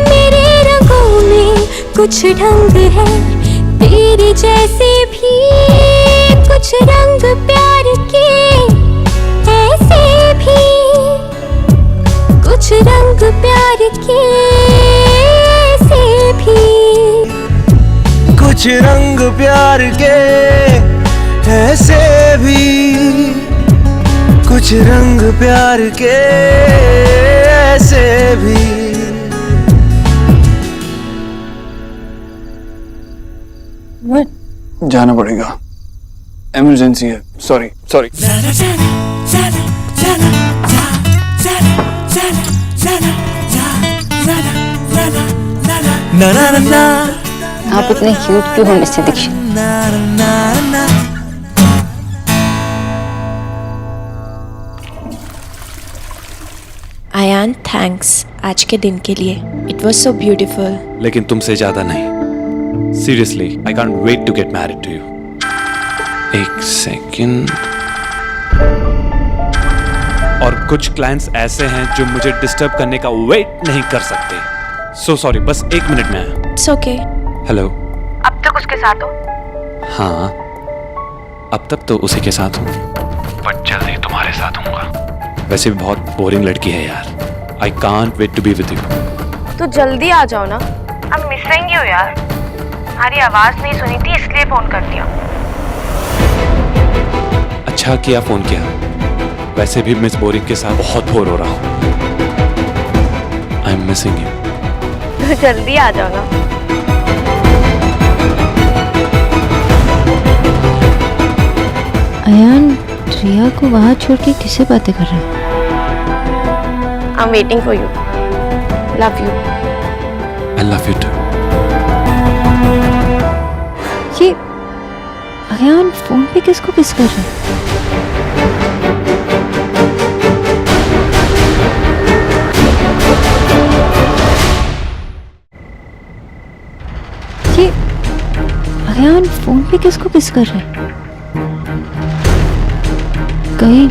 मेरे रंगों में कुछ ढंग है तेरे जैसे भी कुछ रंग प्यार के ऐसे भी कुछ रंग प्यार के ऐसे भी कुछ रंग प्यार के ऐसे भी कुछ रंग प्यार के ऐसे भी जाना पड़ेगा, इमरजेंसी है। Sorry sorry. आप इतने क्यूट क्यों हो मिस्टर दीक्षित? आयान थैंक्स आज के दिन के लिए। It was so beautiful. लेकिन तुमसे ज्यादा नहीं। Seriously I can't wait to get married to you. एक सेकंड। और कुछ क्लाइंट्स ऐसे हैं जो मुझे डिस्टर्ब करने का वेट नहीं कर सकते। सो सॉरी, बस 1 मिनट में आया। It's okay. हेलो। अब तक उसके साथ हो? हाँ, अब तक तो उसी के साथ हूँ, बट जल्दी तुम्हारे साथ हूँगा। वैसे भी बहुत बोरिंग लड़की है यार। I can't wait to be with you. तो जल्दी आ जाओ ना। अब मिसिंग यू यार। तुम्हारी आवाज नहीं सुनी थी इसलिए फोन कर दिया। अच्छा किया फोन किया। वैसे भी मिस बोरिंग के साथ बहुत बोर हो रहा हूँ। I am missing you. तो जल्दी आ जाओ ना। अयान रिया को वहां छोड़ के किससे बातें कर रहा है? I am waiting for you. Love you. I love you too. ये अयान फोन पे किसको किस कर रहा है? ये अयान फोन पे किसको किस कर रहा है? कहीं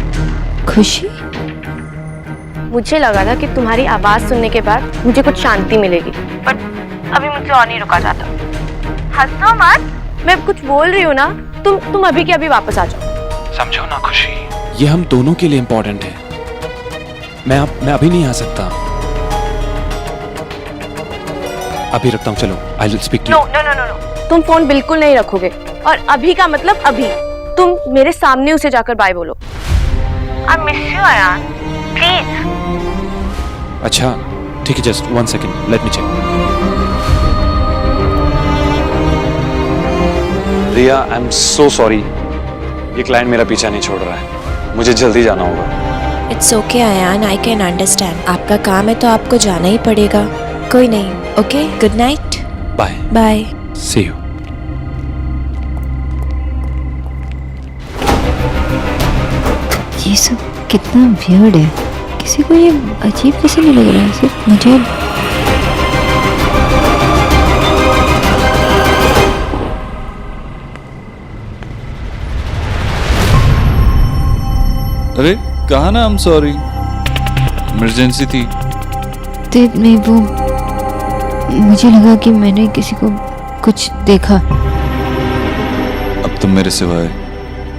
खुशी? मुझे लगा था कि तुम्हारी आवाज सुनने के बाद मुझे कुछ शांति मिलेगी, बट अभी मुझसे और नहीं रुका जाता। हंसो मत, मैं कुछ बोल रही हूँ ना। तुम अभी के अभी वापस आ जाओ। समझो ना खुशी, ये हम दोनों के लिए इम्पोर्टेंट है। मैं अभी नहीं आ सकता। अभी रखता हूँ, चलो I will speak to you. No. तुम फोन बिल्कुल नहीं रखोगे, और अभी का मतलब अभी। तुम मेरे सामने उसे जाकर बाय बोलो। I miss you Ayaan, please. अच्छा ठीक है, just 1 second, let me check. Riya, I am so sorry. ये क्लाइंट मेरा पीछा नहीं छोड़ रहा है, मुझे जल्दी जाना होगा। It's okay Ayaan, I can understand. आपका काम है तो आपको जाना ही पड़ेगा। कोई नहीं। Okay, good night. Bye bye. See you. ये सब कितना वियर्ड है। किसी को ये अजीब कैसे नहीं लग रहा है? सिर्फ मुझे। अरे कहा ना, आई एम सॉरी, इमरजेंसी थी। देव में वो मुझे लगा कि मैंने किसी को कुछ देखा। अब तुम मेरे सिवाय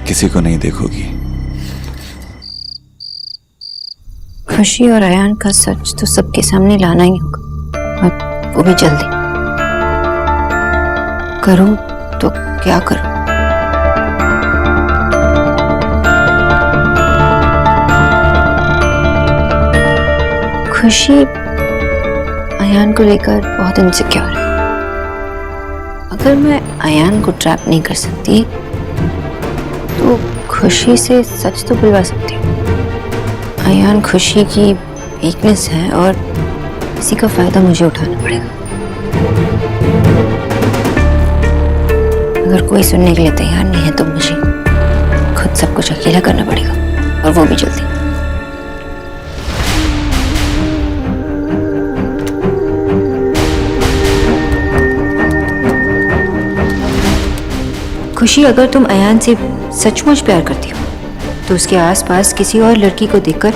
किसी को नहीं देखोगी। खुशी और अयान का सच तो सबके सामने लाना ही होगा, और वो भी जल्दी। करूं तो क्या करूं? खुशी अयान को लेकर बहुत इनसिक्योर है। अगर मैं अयान को ट्रैप नहीं कर सकती तो खुशी से सच तो बुलवा सकती हूँ। अयान खुशी की वीकनेस है और इसी का फायदा मुझे उठाना पड़ेगा। अगर कोई सुनने के लिए तैयार नहीं है तो मुझे खुद सब कुछ अकेला करना पड़ेगा, और वो भी जल्दी। खुशी, अगर तुम अयान से सचमुच प्यार करती हो तो उसके आसपास किसी और लड़की को देखकर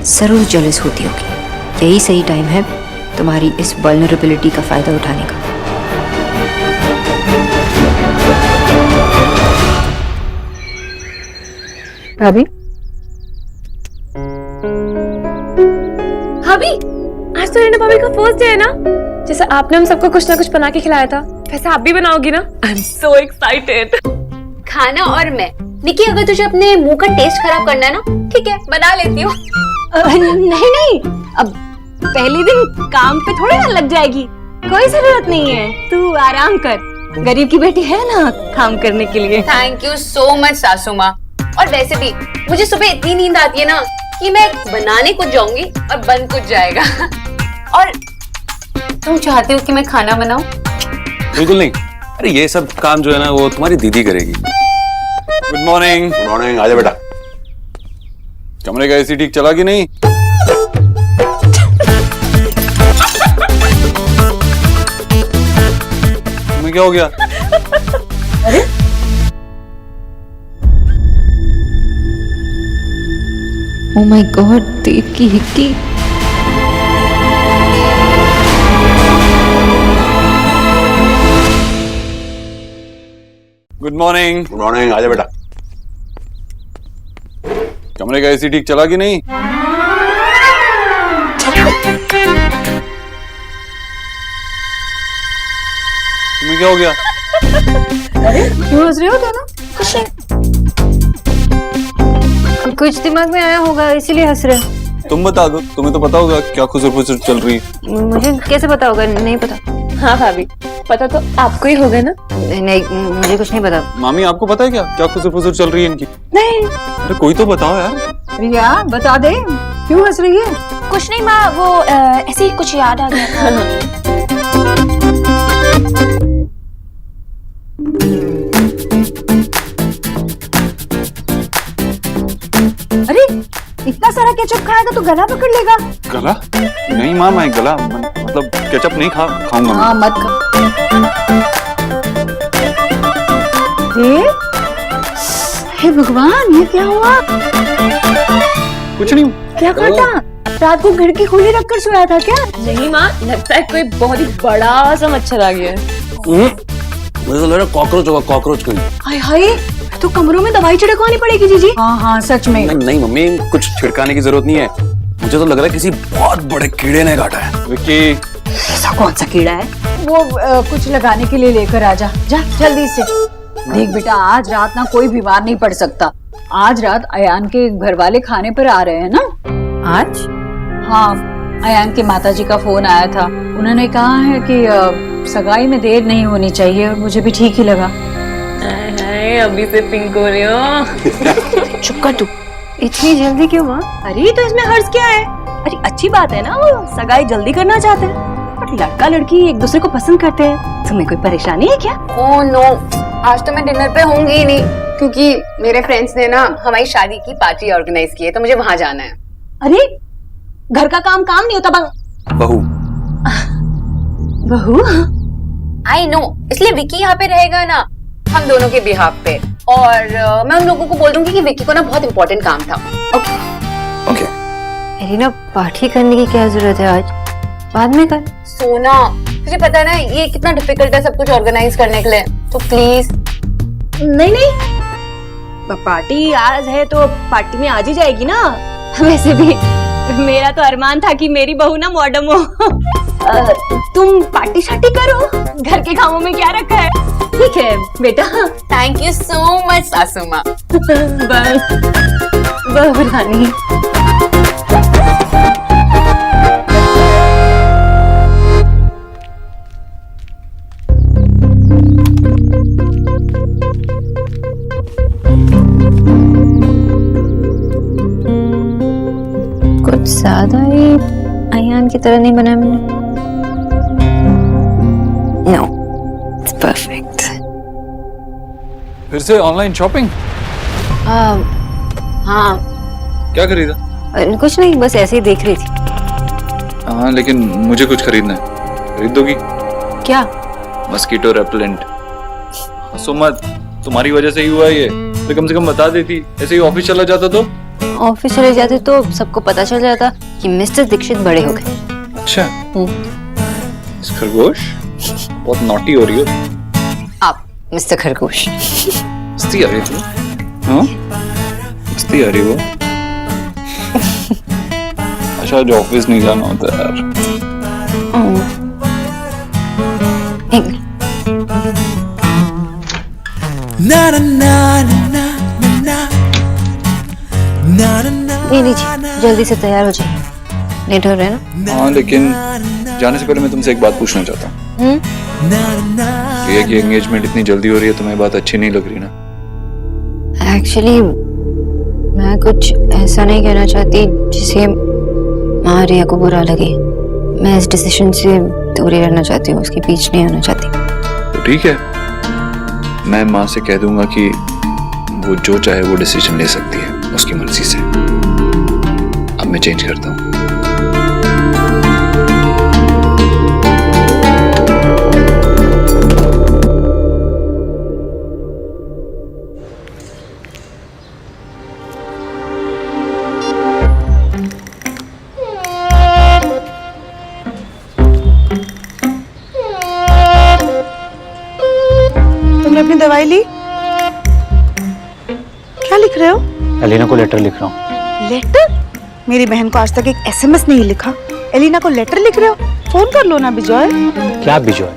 जरूर जेलस होती होगी। यही सही टाइम है तुम्हारी इस वल्नरेबिलिटी का फायदा उठाने का। भाभी, भाभी, आज तो रीना भाभी का फर्स्ट डे है ना। जैसे आपने हम सबको कुछ ना कुछ बना के खिलाया था, वैसे आप भी बनाओगी ना? आई एम सो एक्साइटेड। खाना और मैं। निकी, अगर तुझे अपने मुंह का टेस्ट खराब करना है ना, ठीक है, बना लेती हूँ। नहीं नहीं, अब पहले दिन काम पे थोड़ी ना लग जाएगी, कोई जरूरत नहीं है, तू आराम कर। गरीब की बेटी है ना काम करने के लिए। थैंक यू सो मच सासू माँ। और वैसे भी मुझे सुबह इतनी नींद आती है ना कि मैं बनाने कुछ जाऊंगी और बन कुछ जाएगा। और तुम चाहते हो कि मैं खाना बनाऊं? बिल्कुल नहीं, अरे ये सब काम जो है ना वो तुम्हारी दीदी करेगी। Good morning. Good morning. आजा बेटा। कमरे का एसी ठीक चला कि नहीं? तुम्हें क्या हो गया? अरे ओ माय गॉड, देव की Hickey. Good morning. Good morning. आजा बेटा। कमरे का एसी ठीक चला कि नहीं? तुम्हें क्या हो गया? अरे क्यों हंस रहे हो दोनों? कुछ नहीं, कुछ दिमाग में आया होगा इसीलिए हंस रहे हो। तुम बता दो, तुम्हें तो पता होगा क्या खुसर-फुसर चल रही है। मुझे कैसे पता होगा? नहीं पता। हाँ भाभी, पता तो आपको ही होगा ना। नहीं, मुझे कुछ नहीं पता। मामी, आपको पता है क्या खुसर-फुसर चल रही है इनकी? नहीं। अरे कोई तो बताओ यार। रिया बता दे, क्यों हंस रही है? कुछ नहीं माँ, वो ऐसे ही कुछ याद आ गया। अरे इतना सारा केचप खाएगा तो गला पकड़ लेगा। गला? नहीं माँ, मैं गला मतलब केचप नहीं खाऊंगा। हाँ मत खा। हे भगवान, ये क्या हुआ? कुछ नहीं। क्या खाता? रात को खिड़की खुली रखकर सोया था क्या? नहीं माँ, लगता है कोई बहुत ही बड़ा सा मच्छर आ गया है। मुझे तो लग रहा है कॉकरोच होगा, कॉकरोच कोई। हाय हाय, तो कमरों में दवाई छिड़कवानी पड़ेगी जीजी। हाँ हाँ सच में। नहीं मम्मी, कुछ छिड़काने की जरूरत नहीं है। मुझे तो लग रहा है किसी बहुत बड़े कीड़े ने काटा है। विक्की, ऐसा कौन सा कीड़ा है? वो कुछ लगाने के लिए लेकर आ जा, जा जल्दी से। देख बेटा, आज रात ना कोई बीमार नहीं पड़ सकता। आज रात अयान के घर वाले खाने पर आ रहे हैं ना। आज? हाँ, अयान के माताजी का फोन आया था। उन्होंने कहा है कि सगाई में देर नहीं होनी चाहिए, और मुझे भी ठीक ही लगा। अभी से पिंक हो रही हो। चुप कर तू। इतनी जल्दी क्यों माँ? अरे तो इसमें हर्ज क्या है? अरे अच्छी बात है ना, वो सगाई जल्दी करना चाहते हैं, बट लड़का लड़की एक दूसरे को पसंद करते हैं। तुम्हें कोई परेशानी है क्या? ओह नो, आज तो मैं डिनर पे होंगी ही नहीं, क्योंकि मेरे फ्रेंड्स ने ना हमारी शादी की पार्टी ऑर्गेनाइज की है, तो मुझे वहां जाना है। अरे घर का काम नहीं होता बहू। बहू? आई नो, इसलिए विकी यहाँ पे रहेगा ना, हम दोनों के बिहाफ पे। और मैं उन लोगों को बोल दूंगी कि विकी को ना बहुत इंपॉर्टेंट काम था। ओके। एलिना, पार्टी करने की क्या जरूरत है आज? बाद में कर। सोना, तुझे पता है ना ये कितना डिफिकल्ट है सब कुछ ऑर्गेनाइज करने के लिए, तो प्लीज। नहीं, पार्टी आज है तो पार्टी में आज ही जाएगी ना। वैसे भी मेरा तो अरमान था कि मेरी बहू ना मॉडर्न हो। तुम पार्टी शार्टी करो, घर के कामों में क्या रखा है। ठीक है बेटा। थैंक यू सो मच सासू माँ। बहू रानी। कुछ ज्यादा ही अयान की तरह नहीं बना मैंने। No, it's perfect. फिर से ऑनलाइन शॉपिंग? हाँ। क्या खरीदा? कुछ नहीं, बस ऐसे ही देख रही थी। हाँ लेकिन मुझे कुछ खरीदना है। खरीद दोगी? क्या? Mosquito repellent. हंसो मत, तुम्हारी वजह से ही हुआ ये। तो कम से कम बता देती, ऐसे ही ऑफिस चला जाता तो। ऑफिस चले जाते तो सबको पता चल जाता कि मिस्टर दीक्षित बड़े हो गए। अच्छा। इस खरगोश बहुत नॉटी हो रही हो आप मिस्टर खरगोश। मस्ती आ रही थी। हाँ मस्ती आ रही हो। अच्छा आज ऑफिस नहीं जाना होता यार। ना ना ना ना ना नहीं लीजिए, जल्दी से तैयार हो जाइए, लेट हो रहे हैं ना। हाँ लेकिन जाने से पहले मैं तुमसे एक बात पूछना चाहता हूँ। ये कि एंगेजमेंट इतनी जल्दी हो रही है, तुम्हें बात अच्छी नहीं लग रही ना? एक्चुअली मैं कुछ ऐसा नहीं कहना चाहती जिसे माँ रिया को बुरा लगे। मैं इस डिसीजन से दूरी रहना चाहती हूँ, उसके बीच नहीं आना चाहती। तो ठीक है, मैं माँ से कह दूंगा कि वो जो चाहे वो डिसीजन ले सकती है उसकी मर्जी से। अब मैं चेंज करता हूँ। तुमने अपनी दवाई ली? क्या लिख रहे हो? एलिना को लेटर लिख रहा हूँ। लेटर? मेरी बहन को आज तक एक एसएमएस नहीं लिखा, एलिना को लेटर लिख रहे हो? फोन कर लो ना बिजॉय। क्या बिजॉय?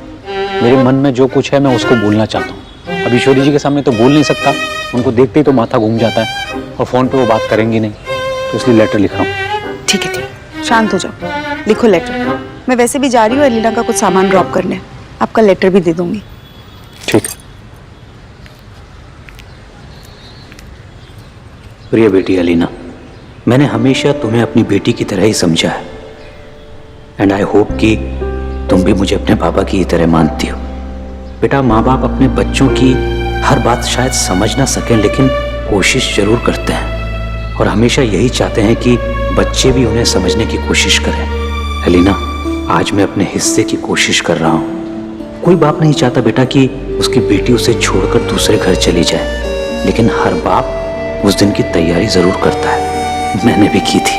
मेरे मन में जो कुछ है मैं उसको बोलना चाहता हूँ। अब ईश्वरी जी के सामने तो बोल नहीं सकता, उनको देखते ही तो माथा घूम जाता है और फोन पे वो बात करेंगी नहीं, तो इसलिए लेटर लिख रहा हूँ। ठीक है, शांत हो जाओ, लिखो लेटर। मैं वैसे भी जा रही हूँ एलिना का कुछ सामान ड्रॉप करने, आपका लेटर भी दे दूंगी। ठीक है। प्रिय बेटी एलिना, मैंने हमेशा तुम्हें अपनी बेटी की तरह ही समझा है एंड आई होप कि तुम भी मुझे अपने पापा की तरह मानती हो। बेटा, माँ बाप अपने बच्चों की हर बात शायद समझ ना सकें, लेकिन कोशिश जरूर करते हैं और हमेशा यही चाहते हैं कि बच्चे भी उन्हें समझने की कोशिश करें। एलिना, आज मैं अपने हिस्से की कोशिश कर रहा हूँ। कोई बाप नहीं चाहता बेटा कि उसकी बेटी उसे छोड़कर दूसरे घर चली जाए, लेकिन हर बाप उस दिन की तैयारी जरूर करता है। मैंने भी की थी,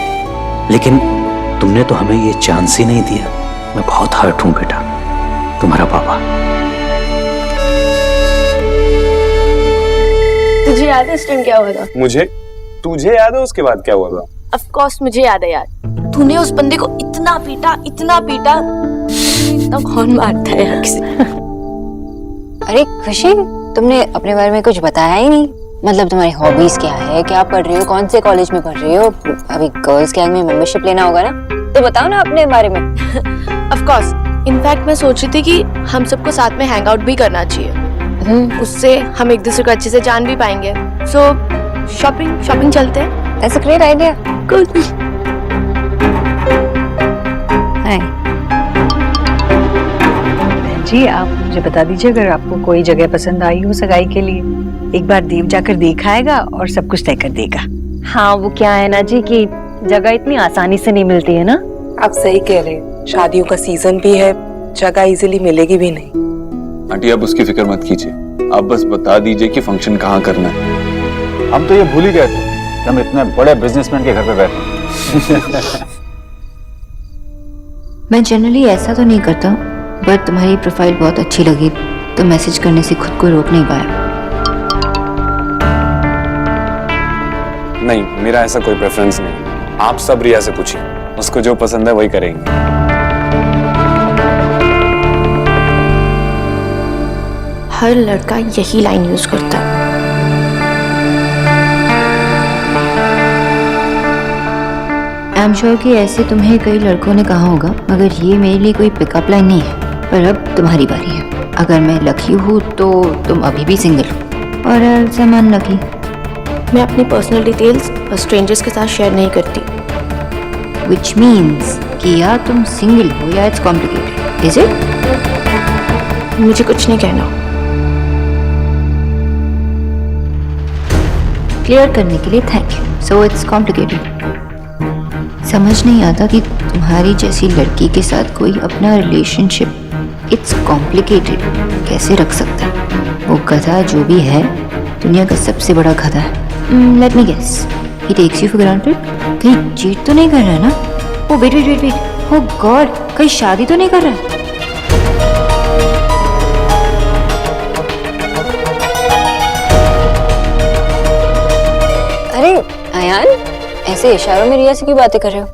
लेकिन तुमने तो हमें ये चांस ही नहीं दिया। मैं बहुत हर्ट हूं बेटा, तुम्हारा पापा। तुझे याद है उस टाइम क्या हुआ था? मुझे? तुझे याद है उसके बाद क्या हुआ था? ऑफ कोर्स मुझे याद है यार। तूने उस बंदे को इतना पीटा, इतना कौन मारता है यार किसी। अरे खुशी, तुमने अपने बारे में कुछ बताया ही नहीं। मतलब तुम्हारी हॉबीज क्या है, क्या पढ़ रही हो, कौन से कॉलेज में पढ़ रही हो? अभी गर्ल्स गैंग में मेंबरशिप लेना होगा ना, तो बताओ ना अपने बारे में। ऑफ कोर्स, इनफैक्ट मैं सोच रही थी कि हम सबको साथ में हैंग आउट भी करना चाहिए। उससे हम एक दूसरे को अच्छे से जान भी पाएंगे। सो शॉपिंग चलते हैं। That's a great idea. Good. जी आप मुझे बता दीजिए अगर आपको कोई जगह पसंद आई हो सगाई के लिए। एक बार देव जाकर देख आएगा और सब कुछ तय कर देगा। हाँ वो क्या है ना जी कि जगह इतनी आसानी से नहीं मिलती है ना। आप सही कह रहे हैं, शादियों का सीजन भी है, जगह इजीली मिलेगी भी नहीं। आंटी आप उसकी फिक्र मत कीजिए, आप बस बता दीजिए कि फंक्शन कहाँ करना है। हम तो ये भूल ही गए थे कि हम इतने बड़े बिजनेसमैन के घर पे बैठे। मैं जनरली ऐसा तो नहीं करता, बट तुम्हारी प्रोफाइल बहुत अच्छी लगी तो मैसेज करने से खुद को रोक नहीं पाया। नहीं, मेरा ऐसा कोई प्रेफरेंस नहीं। आप सब रिया से पूछिए, उसको जो पसंद है वही करेंगे। हर लड़का यही लाइन यूज करता है। आई एम श्योर कि ऐसे तुम्हें कई लड़कों ने कहा होगा, मगर ये मेरे लिए कोई पिकअप लाइन नहीं है। पर अब तुम्हारी बारी है। अगर मैं लकी हूँ तो तुम अभी भी सिंगल हो, और समान लकी। मैं अपनी पर्सनल डिटेल्स स्ट्रेंजर्स के साथ शेयर नहीं करती। विच मीन्स कि या तुम सिंगल हो या इट्स कॉम्प्लिकेटेड, इज इट? मुझे कुछ नहीं कहना। क्लियर करने के लिए thank you. So it's complicated. समझ नहीं आता कि तुम्हारी जैसी लड़की के साथ कोई अपना रिलेशनशिप इट्स कॉम्प्लिकेटेड कैसे रख सकता है। वो गधा जो भी है दुनिया का सबसे बड़ा गधा है। Let me guess, he takes you for granted. कहीं चीट तो नहीं कर रहा है ना? Oh wait wait wait wait, oh god, कहीं शादी तो नहीं कर रहा है? अरे अयान, ऐसे इशारों में रिया से क्यों बातें कर रहे हो?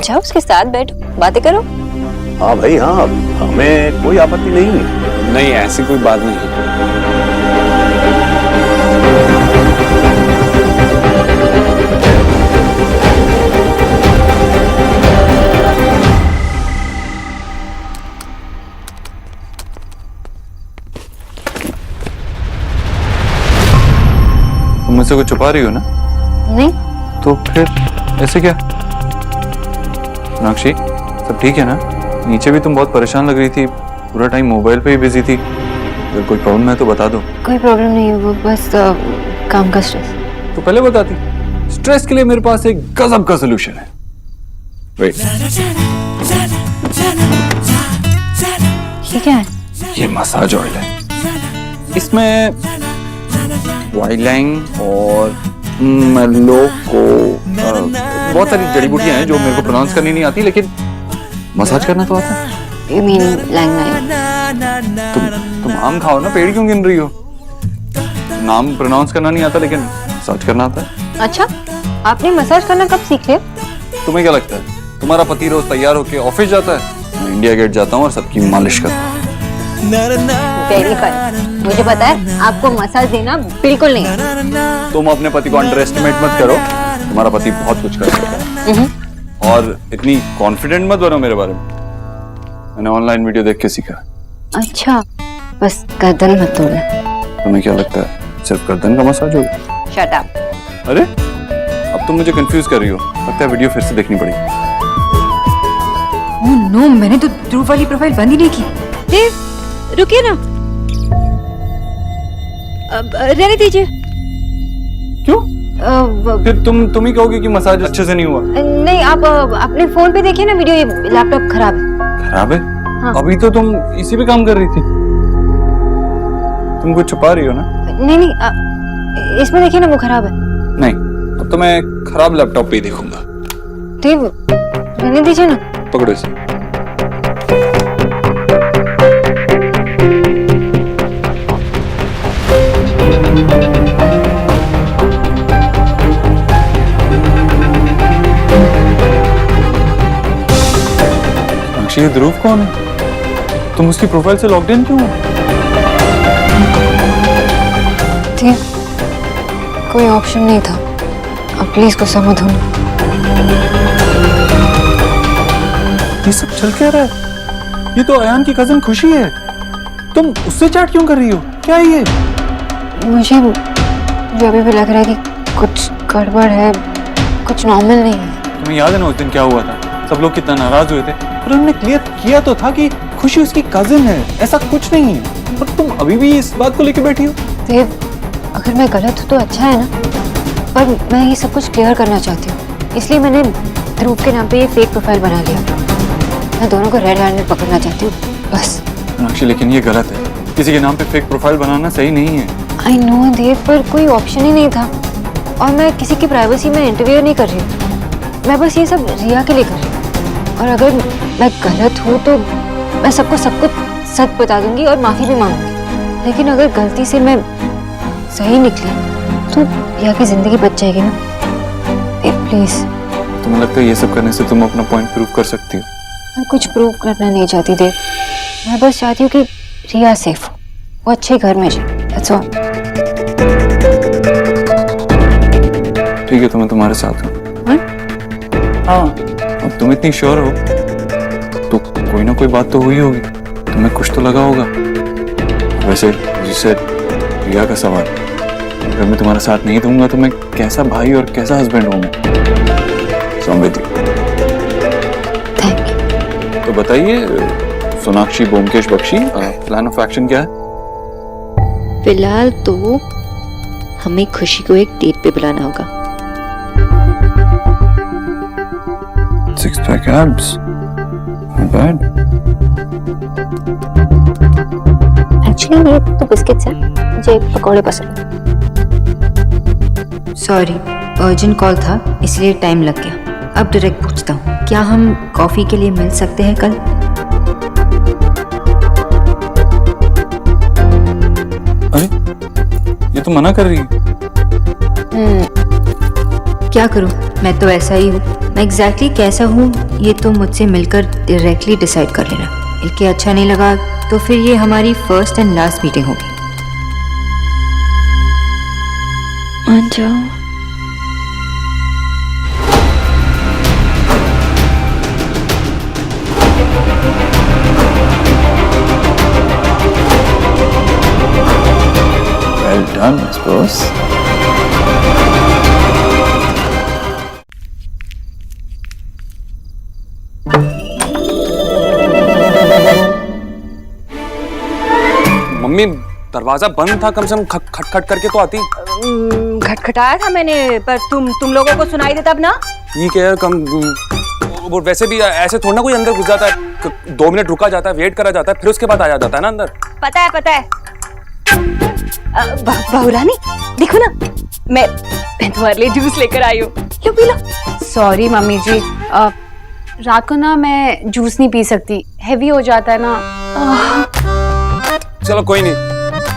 जाओ उसके साथ बैठो, बातें करो। हाँ भाई हाँ, हमें कोई आपत्ति नहीं है। नहीं, ऐसी कोई बात नहीं। तुम मुझसे कुछ छुपा रही हो ना? नहीं। तो फिर ऐसे क्या? सोनाक्षी, सब ठीक है ना? नीचे भी तुम बहुत परेशान लग रही थी, पूरा टाइम मोबाइल पे ही बिजी थी। अगर कोई प्रॉब्लम है तो बता दो। कोई प्रॉब्लम नहीं है, वो बस काम का स्ट्रेस। तो पहले बताती। स्ट्रेस के लिए मेरे पास एक गजब का सलूशन है। वेट, ये क्या है? ये मसाज ऑयल है। इसमें वाइलाइन और लोको बहुत सारी जड़ी बूटियां हैं जो मेरे को प्रोनाउंस करनी नहीं आती, लेकिन मसाज करना तो आता है। You mean लैंगनाइन? तुम आम खाओ ना, पेड़ क्यों गिन रही हो? नाम प्रोनाउंस करना नहीं आता लेकिन मसाज करना आता है। अच्छा, आपने मसाज करना कब सीख लिया? तुम्हें क्या लगता है तुम्हारा पति रोज तैयार होके ऑफिस जाता है? मैं इंडिया गेट जाता हूँ और सबकी मालिश करता हूँ। Very fun. मुझे पता है आपको मसाज देना बिल्कुल नहीं। तुम अपने पति को अंडर एस्टिमेट मत करो, तुम्हारा पति बहुत कुछ कर सकता है। और इतनी कॉन्फिडेंट मत बनो मेरे बारे में, मैंने ऑनलाइन वीडियो देख के सीखा। अच्छा, बस गर्दन मत तोड़ना। तुम्हें क्या लगता है सिर्फ गर्दन का मसाज होगा? Shut up. अरे अब तुम मुझे कंफ्यूज कर रही हो, लगता है वीडियो फिर से देखनी पड़ेगी। ओह नो, मैंने तो ध्रुव वाली प्रोफाइल बंद ही नहीं की। देव, रुकिए ना, रहने दीजिए। क्यों? फिर तुम ही कहोगे कि मसाज अच्छे से नहीं हुआ। नहीं, आप अपने फोन पे देखिए ना वीडियो, ये लैपटॉप खराब है। खराब है? हाँ। अभी तो तुम इसी पे काम कर रही थी। तुम कुछ छुपा रही हो ना? नहीं नहीं, इसमें देखिए ना, वो खराब है। नहीं, अब तो मैं खराब लैपटॉप पे ही देखूंगा। देव, रहने दीजिए ना। पकड़ो इसे। ये ध्रुव कौन है? तुम उसकी प्रोफाइल से लॉग्ड इन क्यों हो? कोई ऑप्शन नहीं था। अब प्लीज गुस्सा मत होना। ये सब चल क्या रहा है? ये तो अयान की कजन खुशी है। तुम उससे चैट क्यों कर रही हो? क्या है ये? मुझे अभी भी लग रहा है कि कुछ गड़बड़ है, कुछ नॉर्मल नहीं है। तुम्हें याद है ना उस दिन क्या हुआ था? सब लोग कितना नाराज हुए थे, पर हमने क्लियर किया तो था कि खुशी उसकी कजिन है, ऐसा कुछ नहीं है। पर तुम अभी भी इस बात को लेकर बैठी हो। देव, अगर मैं गलत हूँ तो अच्छा है ना, पर मैं ये सब कुछ क्लियर करना चाहती हूँ, इसलिए मैंने ध्रुव के नाम पे ये फेक प्रोफाइल बना लिया। मैं दोनों को रेड हैंडेड पकड़ना चाहती हूँ, बस। सोनाक्षी, लेकिन ये गलत है। किसी के नाम पे फेक प्रोफाइल बनाना सही नहीं है। आई नो देव, पर कोई ऑप्शन ही नहीं था, और मैं किसी की प्राइवेसी में इंटरव्यू नहीं कर रही हूँ। मैं बस ये सब रिया के लिए कर रही हूँ, और अगर मैं गलत हूँ तो मैं सबको सब कुछ सच बता दूंगी और माफी भी मांगूंगी। लेकिन अगर गलती से मैं सही निकली तो रिया की जिंदगी बच जाएगी ना। प्लीज। तुम्हें लगता है ये सब करने से तुम अपना पॉइंट प्रूव कर सकती हो? मैं कुछ प्रूव करना नहीं चाहती देव, मैं बस चाहती हूँ कि रिया सेफ हो, वो अच्छे घर में जाए, दैट्स ऑल। ठीक है तो मैं तुम्हारे साथ हूँ। हाँ अब तुम इतनी श्योर हो तो कोई ना कोई बात तो हुई होगी, तुम्हें कुछ तो लगा होगा। वैसे जिससे रिया का सवाल, अगर मैं तुम्हारा साथ नहीं दूंगा तो मैं कैसा भाई और कैसा हस्बैंड हूँ? तो बताइए Sonakshi Byomkesh Bakshi, plan of action क्या है? फिलहाल तो हमें खुशी को एक डेट पे बुलाना होगा। Six pack abs, not bad. Actually ये तो बिस्किट्स हैं, मुझे पकौड़े पसंद। सॉरी, अर्जेंट कॉल था इसलिए टाइम लग गया। अब डायरेक्ट पूछता हूँ, क्या हम कॉफी के लिए मिल सकते हैं कल? अरे ये तो मना कर रही है। क्या करूँ, मैं तो ऐसा ही हूँ। मैं एग्जैक्टली कैसा हूँ ये तो मुझसे मिलकर डायरेक्टली डिसाइड कर लेना। मिलके अच्छा नहीं लगा तो फिर ये हमारी फर्स्ट एंड लास्ट मीटिंग होगी। मान जाओ। Well done, I suppose. Mummy दरवाजा बंद था, कम से कम खटखट करके तो आती। खटखटाया था मैंने, पर तुम लोगों को सुनाई देता अब ना। ठीक है कम, वो वैसे भी ऐसे थोड़ा ना कोई अंदर घुस जाता है, 2 मिनट रुका जाता है, वेट करा जाता है, फिर उसके बाद आ जाता है ना अंदर। पता है। बहुरानी देखो ना, मैं तुम्हारे लिए जूस लेकर आई हूँ, लो पी लो। सॉरी मम्मी जी, रात को ना मैं जूस नहीं पी सकती, हैवी हो जाता है ना। चलो कोई नहीं,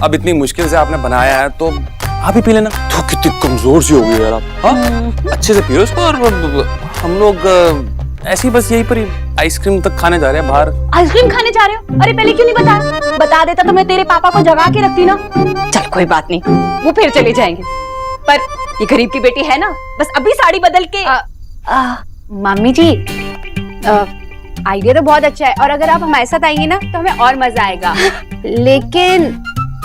अब इतनी मुश्किल से आपने बनाया है तो आप ही पी लेना। तो कितनी कमजोर सी हो गई यार आप। हाँ अच्छे से पियो इसको। और हम लोग ऐसे ही बस यहीं पर ही आइसक्रीम तक खाने जा रहे हैं बाहर। आइसक्रीम खाने जा रहे हो? अरे पहले क्यों नहीं बताया? बता देता तो मैं तेरे पापा को जगा के रखती ना। चल कोई बात नहीं, वो फिर चले जाएंगे। पर ये गरीब की बेटी है ना, बस अभी साड़ी बदल के। मम्मी जी आइडिया तो बहुत अच्छा है, और अगर आप हमारे साथ आएंगे ना तो हमें और मजा आएगा। लेकिन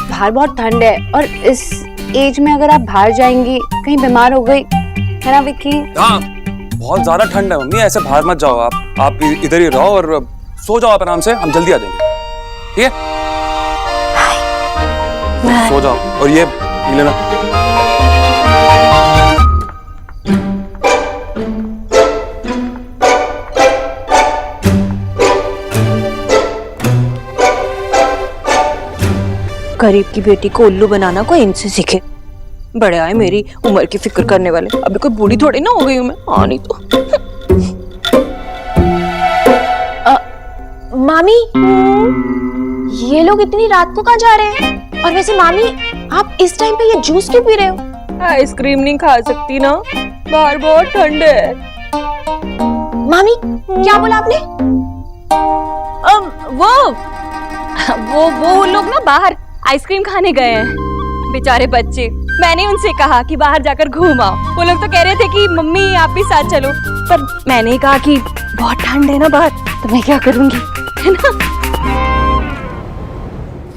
बाहर बहुत ठंड है, और इस एज में अगर आप बाहर जाएंगी कहीं बीमार हो गई है ना विक्की? हाँ बहुत ज्यादा ठंड है मम्मी, ऐसे बाहर मत जाओ आप इधर ही रहो और सो जाओ आप आराम से, हम जल्दी आ जाएंगे। ठीक है सो जाओ, और ये पी लेना। गरीब की बेटी को उल्लू बनाना कोई इनसे सीखे। बड़े आए मेरी उम्र की फिक्र करने वाले, अभी कोई बूढ़ी थोड़ी ना हो गई हूँ मैं। हाँ नहीं तो। मामी ये लोग इतनी रात को कहाँ जा रहे हैं? और वैसे मामी आप इस टाइम पे ये जूस क्यों पी रहे हो? आइसक्रीम नहीं खा सकती ना, बाहर बहुत ठंड है। मामी क्या बोला आपने? वो लोग ना बाहर आइसक्रीम खाने गए हैं, बेचारे बच्चे। मैंने उनसे कहा कि बाहर जाकर घूम आओ, वो लोग तो कह रहे थे कि मम्मी आप भी साथ चलो, पर मैंने कहा कि बहुत ठंड है ना बाहर, तो मैं क्या करूंगी, है ना।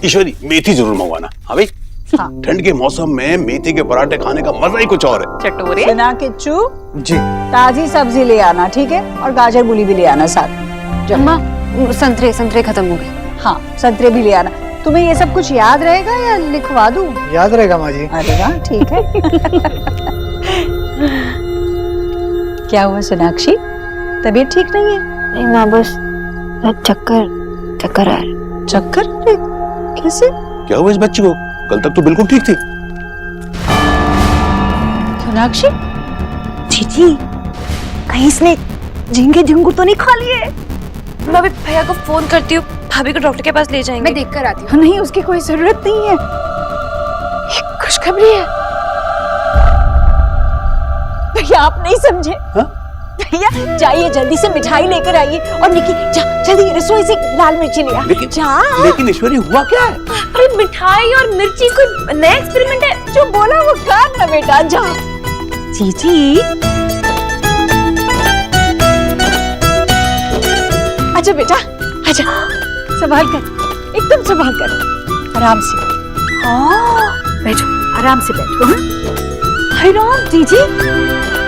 ईश्वरी मेथी जरूर मंगवाना। हाँ भाई, ठंड के मौसम में मेथी के पराठे खाने का मजा ही कुछ और है। चटोरे सुना किच्चू जी, ताजी सब्जी ले आना, ठीक है, और गाजर मूली भी ले आना साथ। अम्मा संतरे खत्म हो गए। हाँ संतरे भी ले आना। तुम्हें ये सब कुछ याद रहेगा या लिखवा दूं? याद रहेगा माँ जी। अरे वाह ठीक है। क्या हुआ सोनाक्षी, तबीयत ठीक नहीं है? नहीं माँ, बस चक्कर आ रहा। चक्कर? अरे कैसे? क्या हुआ इस बच्ची को? कल तक तो बिल्कुल ठीक थी। सोनाक्षी जीजी, कहीं इसने झींगे झिंगुर तो नहीं खा लिए? मैं अभी भैया को फोन करती हूँ, भाभी को डॉक्टर के पास ले जाएंगे। मैं देख कर आती हूँ। नहीं उसकी कोई जरूरत नहीं है, खुशखबरी है। भैया आप नहीं समझे। भैया जाइए जल्दी से मिठाई लेकर आइए और निकी जा जल्दी रसोई से लाल मिर्ची ले आ। लेकिन ईश्वरी हुआ क्या है? अरे मिठाई और मिर्ची कोई नया एक्सपेरिमेंट है। जो बोला वो कर ना बेटा जा। जीजी अच्छा बेटा आजा, संभाल कर, एकदम संभाल कर, आराम से। हाँ बैठो, आराम से बैठो। हाय राम जीजी,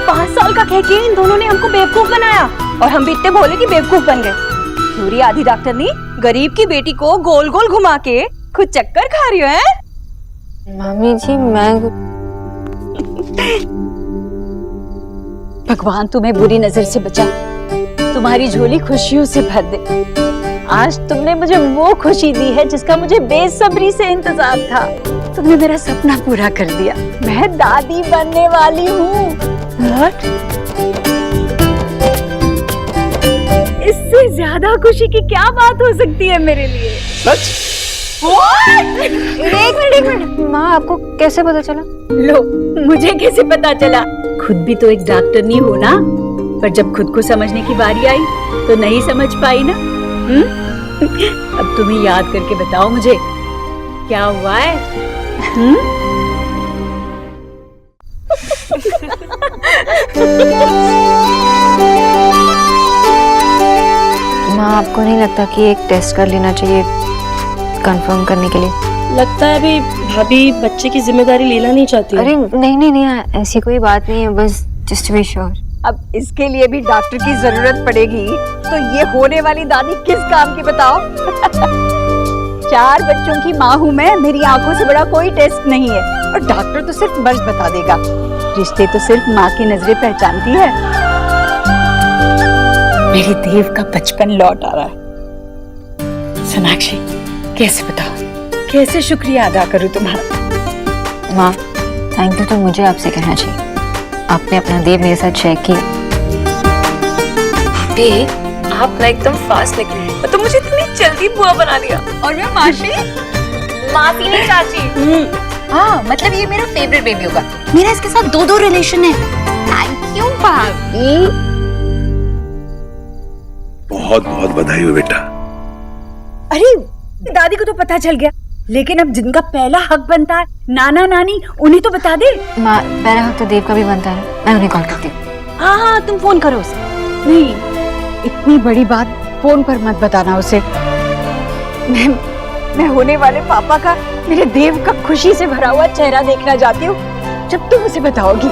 5 साल का कह के इन दोनों ने हमको बेवकूफ बनाया और हम भी इतने भोले कि बेवकूफ बन गए। पूरी आधी डॉक्टरनी गरीब की बेटी को गोल गोल घुमा के खुद चक्कर खा रही है। मामी जी मैं भगवान तुम्हें बुरी नजर से बचा, तुम्हारी झोली खुशियों से भर दे। आज तुमने मुझे वो खुशी दी है जिसका मुझे बेसब्री से इंतजार था। तुमने मेरा सपना पूरा कर दिया, मैं दादी बनने वाली हूँ। इससे ज्यादा खुशी की क्या बात हो सकती है मेरे लिए? एक मिनट माँ, आपको कैसे पता चला? लो मुझे कैसे पता चला? खुद भी तो एक डॉक्टर नहीं हो ना, पर जब खुद को समझने की बारी आई तो नहीं समझ पाई ना। अब तुम्हें याद करके बताओ मुझे क्या हुआ है? माँ आपको नहीं लगता कि एक टेस्ट कर लेना चाहिए कंफर्म करने के लिए? लगता है अभी भाभी बच्चे की जिम्मेदारी लेना नहीं चाहती। अरे नहीं ऐसी कोई बात नहीं है, बस जस्ट टू बी श्योर। अब इसके लिए भी डॉक्टर की जरूरत पड़ेगी तो ये होने वाली दादी किस काम की बताओ? 4 बच्चों की माँ हूँ मैं, मेरी आंखों से बड़ा कोई टेस्ट नहीं है और डॉक्टर तो सिर्फ मर्ज बता देगा, रिश्ते तो सिर्फ माँ की नजरें पहचानती है। मेरे देव का बचपन लौट आ रहा है। सोनाक्षी कैसे बताओ, कैसे शुक्रिया अदा करूँ तुम्हारा? माँ थैंक यू तो मुझे आपसे कहना चाहिए, आपने अपना देव मेरे साथ शेयर किया। आप ना एकदम फास्ट निकले तो मुझे इतनी जल्दी बुआ बना दिया। और मैं मासी? मासी नहीं चाची। हाँ मतलब ये मेरा फेवरेट बेबी होगा, मेरा इसके साथ 2 रिलेशन है। थैंक यू भाभी। बहुत बहुत बधाई हो बेटा। अरे दादी को तो पता चल गया, लेकिन अब जिनका पहला हक बनता है नाना नानी, उन्हें तो बता दे। माँ पहला हक तो देव का भी बनता है, मैं उन्हें कॉल करती हूँ। हाँ तुम फोन करो उसे। नहीं इतनी बड़ी बात फोन पर मत बताना उसे। मैं होने वाले पापा का, मेरे देव का खुशी से भरा हुआ चेहरा देखना चाहती हूँ जब तुम उसे बताओगी।